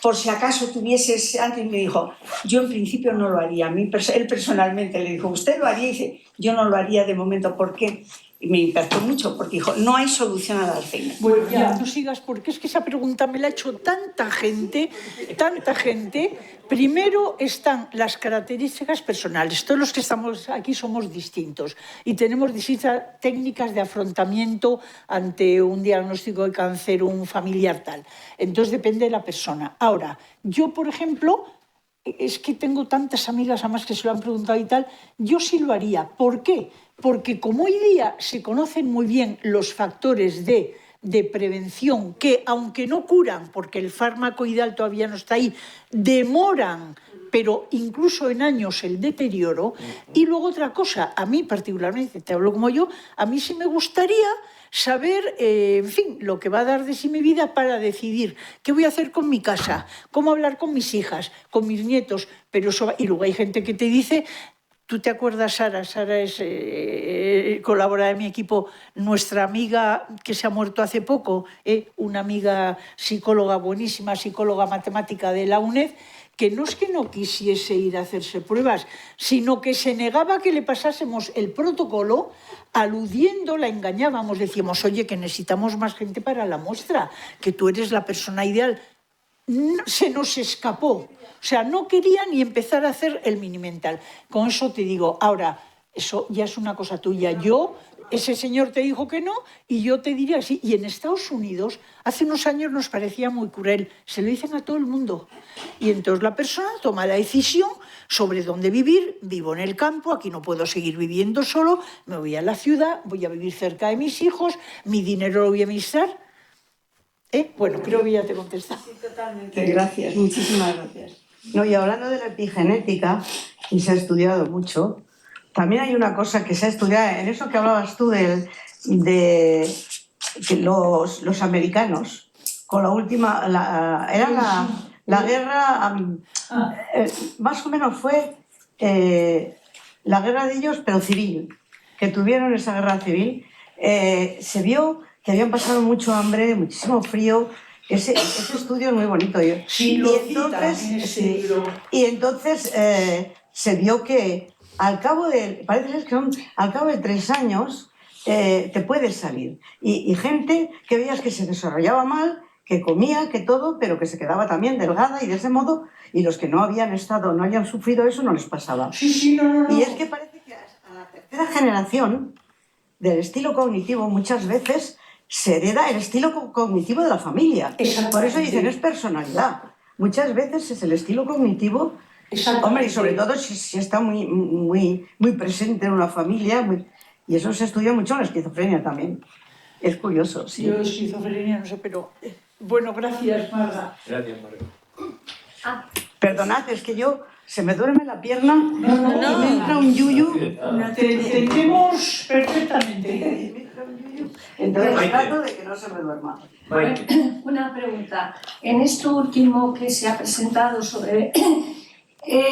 Speaker 3: Por si acaso tuvieses antes, me dijo, yo en principio no lo haría. A mí, él personalmente le dijo, ¿usted lo haría? Y dice, yo no lo haría de momento. ¿Por qué? Y me impactó mucho, porque dijo, no hay solución al Alzheimer.
Speaker 2: Bueno, ya no sigas, porque es que esa pregunta me la ha hecho tanta gente, tanta gente. Primero están las características personales. Todos los que estamos aquí somos distintos y tenemos distintas técnicas de afrontamiento ante un diagnóstico de cáncer, un familiar tal. Entonces depende de la persona. Ahora, yo, por ejemplo, es que tengo tantas amigas además que se lo han preguntado y tal, yo sí lo haría. ¿Por qué? Porque como hoy día se conocen muy bien los factores de prevención que, aunque no curan, porque el fármaco ideal todavía no está ahí, demoran, pero incluso en años el deterioro. Y luego otra cosa, a mí particularmente, te hablo como yo, a mí sí me gustaría saber, en fin, lo que va a dar de sí mi vida para decidir qué voy a hacer con mi casa, cómo hablar con mis hijas, con mis nietos, pero eso, y luego hay gente que te dice... ¿Tú te acuerdas, Sara? Sara es colaboradora de mi equipo, nuestra amiga que se ha muerto hace poco, una amiga psicóloga buenísima, psicóloga matemática de la UNED, que no es que no quisiese ir a hacerse pruebas, sino que se negaba a que le pasásemos el protocolo, aludiendo, la engañábamos, decíamos, oye, que necesitamos más gente para la muestra, que tú eres la persona ideal. No, se nos escapó. O sea, no quería ni empezar a hacer el minimental. Con eso te digo, ahora, eso ya es una cosa tuya. Ese señor te dijo que no y yo te diría así. Y en Estados Unidos, hace unos años nos parecía muy cruel. Se lo dicen a todo el mundo. Y entonces la persona toma la decisión sobre dónde vivir. Vivo en el campo, aquí no puedo seguir viviendo solo. Me voy a la ciudad, voy a vivir cerca de mis hijos, mi dinero lo voy a administrar. Bueno, creo que ya te contesté.
Speaker 3: Sí, totalmente. Gracias, muchísimas gracias. No, y hablando de la epigenética, y se ha estudiado mucho, también hay una cosa que se ha estudiado, en eso que hablabas tú de que los americanos, con la última, era la guerra, más o menos fue la guerra de ellos, pero civil, que tuvieron esa guerra civil, se vio que habían pasado mucho hambre, muchísimo frío. Ese estudio es muy bonito.
Speaker 2: Sí,
Speaker 3: y entonces se vio que al cabo de 3 años te puedes salir. Y gente que veías que se desarrollaba mal, que comía, que todo, pero que se quedaba también delgada y de ese modo, y los que no habían sufrido eso no les pasaba.
Speaker 2: Sí, no.
Speaker 3: Y es que parece que a la tercera generación del estilo cognitivo muchas veces se hereda el estilo cognitivo de la familia. Por eso dicen, es personalidad. Muchas veces es el estilo cognitivo, hombre, y sobre todo si está muy presente en una familia, y eso se estudia mucho en la esquizofrenia también. Es curioso, sí.
Speaker 2: Yo esquizofrenia no sé, pero... Bueno, gracias, Marga.
Speaker 1: Gracias, Marga.
Speaker 3: Perdonad, es que se me duerme la pierna y me entra un yuyu.
Speaker 2: Te entendemos perfectamente.
Speaker 3: Entonces trato de que no se me duerma.
Speaker 4: Una pregunta. En esto último que se ha presentado sobre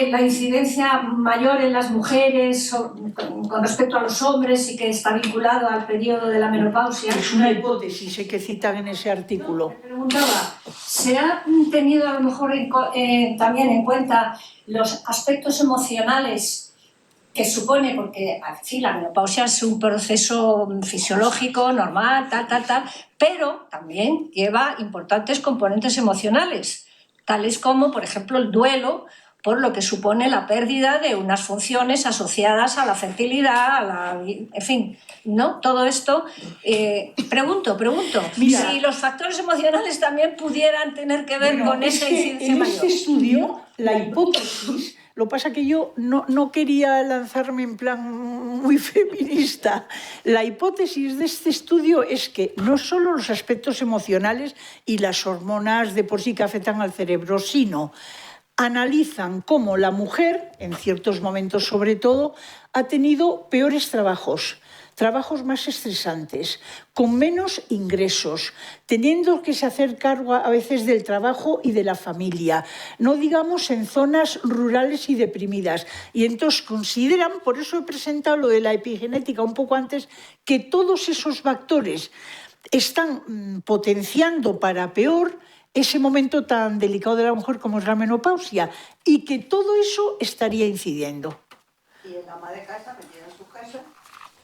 Speaker 4: la incidencia mayor en las mujeres con respecto a los hombres y que está vinculado al periodo de la menopausia.
Speaker 2: Es una hipótesis que citan en ese artículo.
Speaker 4: Me preguntaba, ¿se ha tenido a lo mejor también en cuenta los aspectos emocionales que supone, porque sí, la menopausia es un proceso fisiológico, normal, tal, pero también lleva importantes componentes emocionales, tales como, por ejemplo, el duelo, por lo que supone la pérdida de unas funciones asociadas a la fertilidad, en fin, ¿no? Todo esto, pregunto,
Speaker 2: Mira,
Speaker 4: si los factores emocionales también pudieran tener que ver con esa incidencia mayor.
Speaker 2: En este estudio, la hipótesis... Lo que pasa es que yo no quería lanzarme en plan muy feminista. La hipótesis de este estudio es que no solo los aspectos emocionales y las hormonas de por sí que afectan al cerebro, sino analizan cómo la mujer, en ciertos momentos sobre todo, ha tenido peores trabajos más estresantes, con menos ingresos, teniendo que se hacer cargo a veces del trabajo y de la familia, no digamos en zonas rurales y deprimidas. Y entonces consideran, por eso he presentado lo de la epigenética un poco antes, que todos esos factores están potenciando para peor ese momento tan delicado de la mujer como es la menopausia, y que todo eso estaría incidiendo.
Speaker 3: Y el ama de casa metida en su casa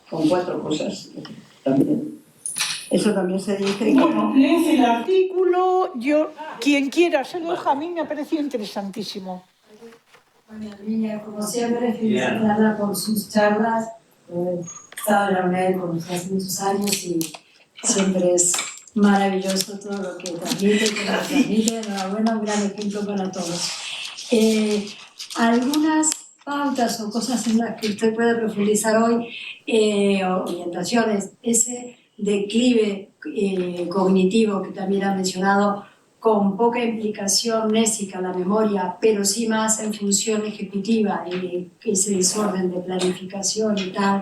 Speaker 3: con 4 cosas también. Eso también se dice.
Speaker 2: Bueno, léese el artículo, quien quiera se lo deja, a mí me ha parecido interesantísimo.
Speaker 5: Bueno, niña, como siempre, felicitarla por sus charlas. He estado en la UNED con usted hace muchos años y siempre es maravilloso todo lo que transmite, que nos transmite. Enhorabuena, un gran ejemplo para todos. Algunas pautas o cosas en las que usted puede profundizar hoy, orientaciones, ese declive cognitivo que también ha mencionado, con poca implicación nésica en la memoria, pero sí más en función ejecutiva, ese desorden de planificación y tal,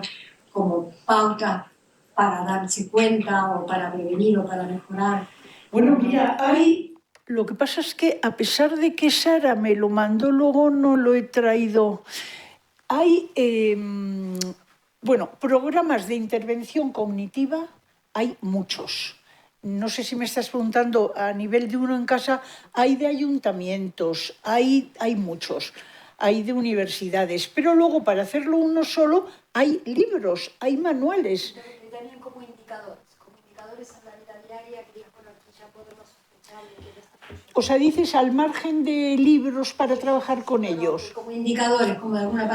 Speaker 5: como pauta para darse cuenta o para prevenir o para mejorar?
Speaker 2: Bueno, mira, lo que pasa es que a pesar de que Sara me lo mandó, luego no lo he traído. Hay, bueno, programas de intervención cognitiva, hay muchos. No sé si me estás preguntando a nivel de uno en casa, hay de ayuntamientos, hay muchos, hay de universidades, pero luego para hacerlo uno solo hay libros, hay manuales.
Speaker 5: También como indicadores en la vida diaria que ya podemos sospechar de que está funcionando.
Speaker 2: O sea, dices al margen de libros para trabajar con ellos.
Speaker 5: Como indicadores, como de alguna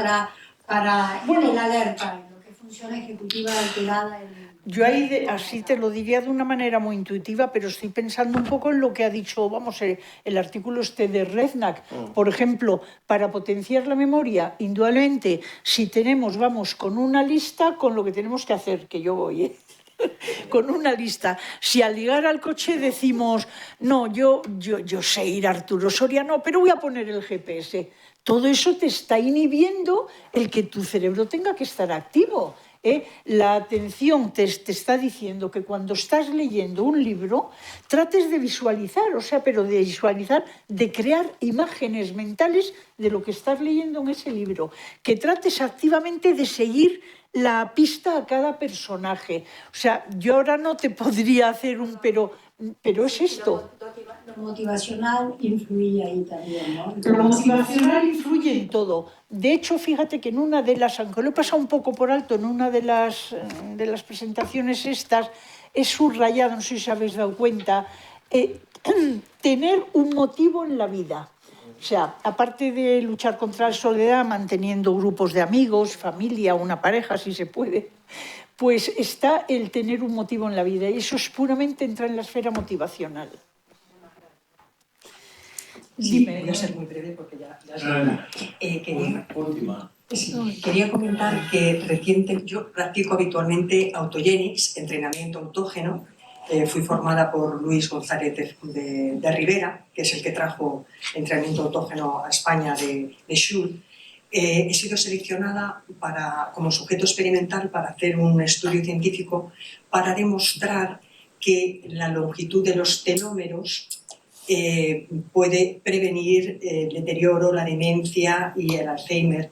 Speaker 5: para
Speaker 2: Bueno,
Speaker 5: la alerta, en lo que funciona ejecutiva alterada.
Speaker 2: Yo ahí así te lo diría de una manera muy intuitiva, pero estoy pensando un poco en lo que ha dicho, vamos, el artículo este de Redknapp. Por ejemplo, para potenciar la memoria, indudablemente, si tenemos, vamos, con una lista, con lo que tenemos que hacer, que yo voy, con una lista. Si al llegar al coche decimos, no, yo sé ir a Arturo Soria, no, pero voy a poner el GPS. Todo eso te está inhibiendo el que tu cerebro tenga que estar activo. La atención te está diciendo que cuando estás leyendo un libro trates de visualizar, o sea, pero de visualizar, de crear imágenes mentales de lo que estás leyendo en ese libro, que trates activamente de seguir la pista a cada personaje. O sea, yo ahora no te podría hacer un pero es esto.
Speaker 5: Lo motivacional influye ahí también, ¿no?
Speaker 2: Lo motivacional influye en todo. De hecho, fíjate que en una de las, aunque lo he pasado un poco por alto, en una de las presentaciones estas, he subrayado, no sé si os habéis dado cuenta, tener un motivo en la vida. O sea, aparte de luchar contra la soledad, manteniendo grupos de amigos, familia, una pareja, si se puede, pues está el tener un motivo en la vida. Y eso es puramente entra en la esfera motivacional.
Speaker 6: Sí, voy a ser muy breve porque ya quería comentar que yo practico habitualmente autogenics, entrenamiento autógeno. Fui formada por Luis González de Rivera, que es el que trajo entrenamiento autógeno a España de Schul. He sido seleccionada como sujeto experimental para hacer un estudio científico para demostrar que la longitud de los telómeros puede prevenir el deterioro, la demencia y el Alzheimer,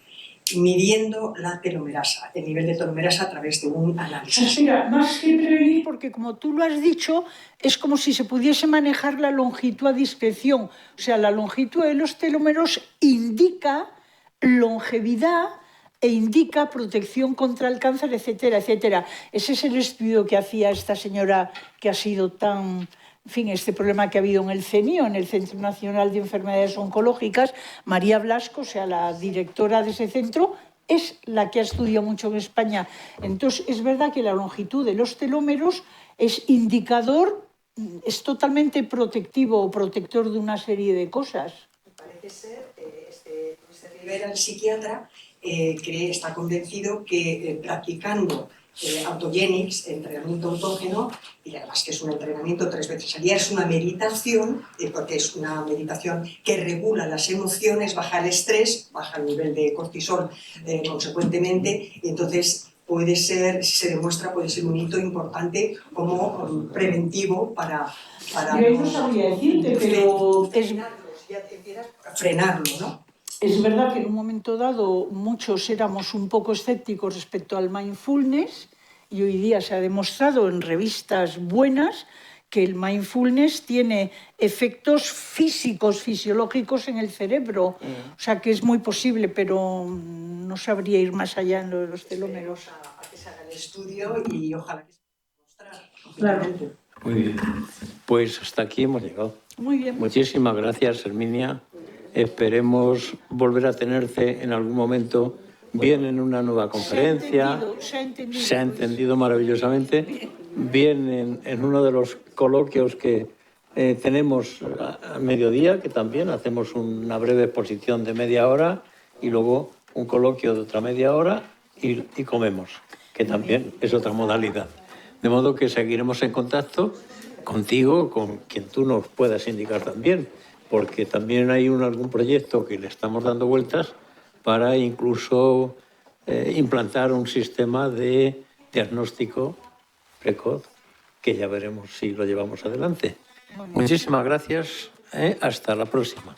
Speaker 6: midiendo la telomerasa, el nivel de telomerasa a través de un análisis.
Speaker 2: Mira, más que prevenir, porque como tú lo has dicho, es como si se pudiese manejar la longitud a discreción. O sea, la longitud de los telómeros indica longevidad e indica protección contra el cáncer, etcétera, etcétera. Ese es el estudio que hacía esta señora que ha sido tan... En fin, este problema que ha habido en el CENIO, en el Centro Nacional de Enfermedades Oncológicas, María Blasco, o sea, la directora de ese centro, es la que ha estudiado mucho en España. Entonces, es verdad que la longitud de los telómeros es indicador, es totalmente protectivo o protector de una serie de cosas.
Speaker 6: Parece ser, Luis Rivera, el psiquiatra, está convencido que practicando autogenics, entrenamiento autógeno, y además que es un entrenamiento 3 veces al día, es una meditación, porque es una meditación que regula las emociones, baja el estrés, baja el nivel de cortisol consecuentemente, y entonces puede ser, si se demuestra, puede ser un hito importante como preventivo para
Speaker 2: Yo no sabría decirte, pero
Speaker 6: frenarlo, ¿no?
Speaker 2: Es verdad que en un momento dado muchos éramos un poco escépticos respecto al mindfulness y hoy día se ha demostrado en revistas buenas que el mindfulness tiene efectos físicos, fisiológicos en el cerebro. O sea que es muy posible, pero no sabría ir más allá en lo de los telómeros.
Speaker 6: A que se haga el estudio y ojalá que se pueda mostrar.
Speaker 2: Claro.
Speaker 1: Muy bien. Pues hasta aquí hemos llegado.
Speaker 2: Muy bien.
Speaker 1: Muchísimas gracias, Herminia. Esperemos volver a tenerte en algún momento, bien en una nueva conferencia. Se ha entendido maravillosamente. Bien en uno de los coloquios que tenemos a mediodía, que también hacemos una breve exposición de media hora y luego un coloquio de otra media hora y comemos, que también es otra modalidad. De modo que seguiremos en contacto contigo, con quien tú nos puedas indicar también, porque también hay algún proyecto que le estamos dando vueltas para incluso implantar un sistema de diagnóstico precoz, que ya veremos si lo llevamos adelante. Muchísimas gracias. Hasta la próxima.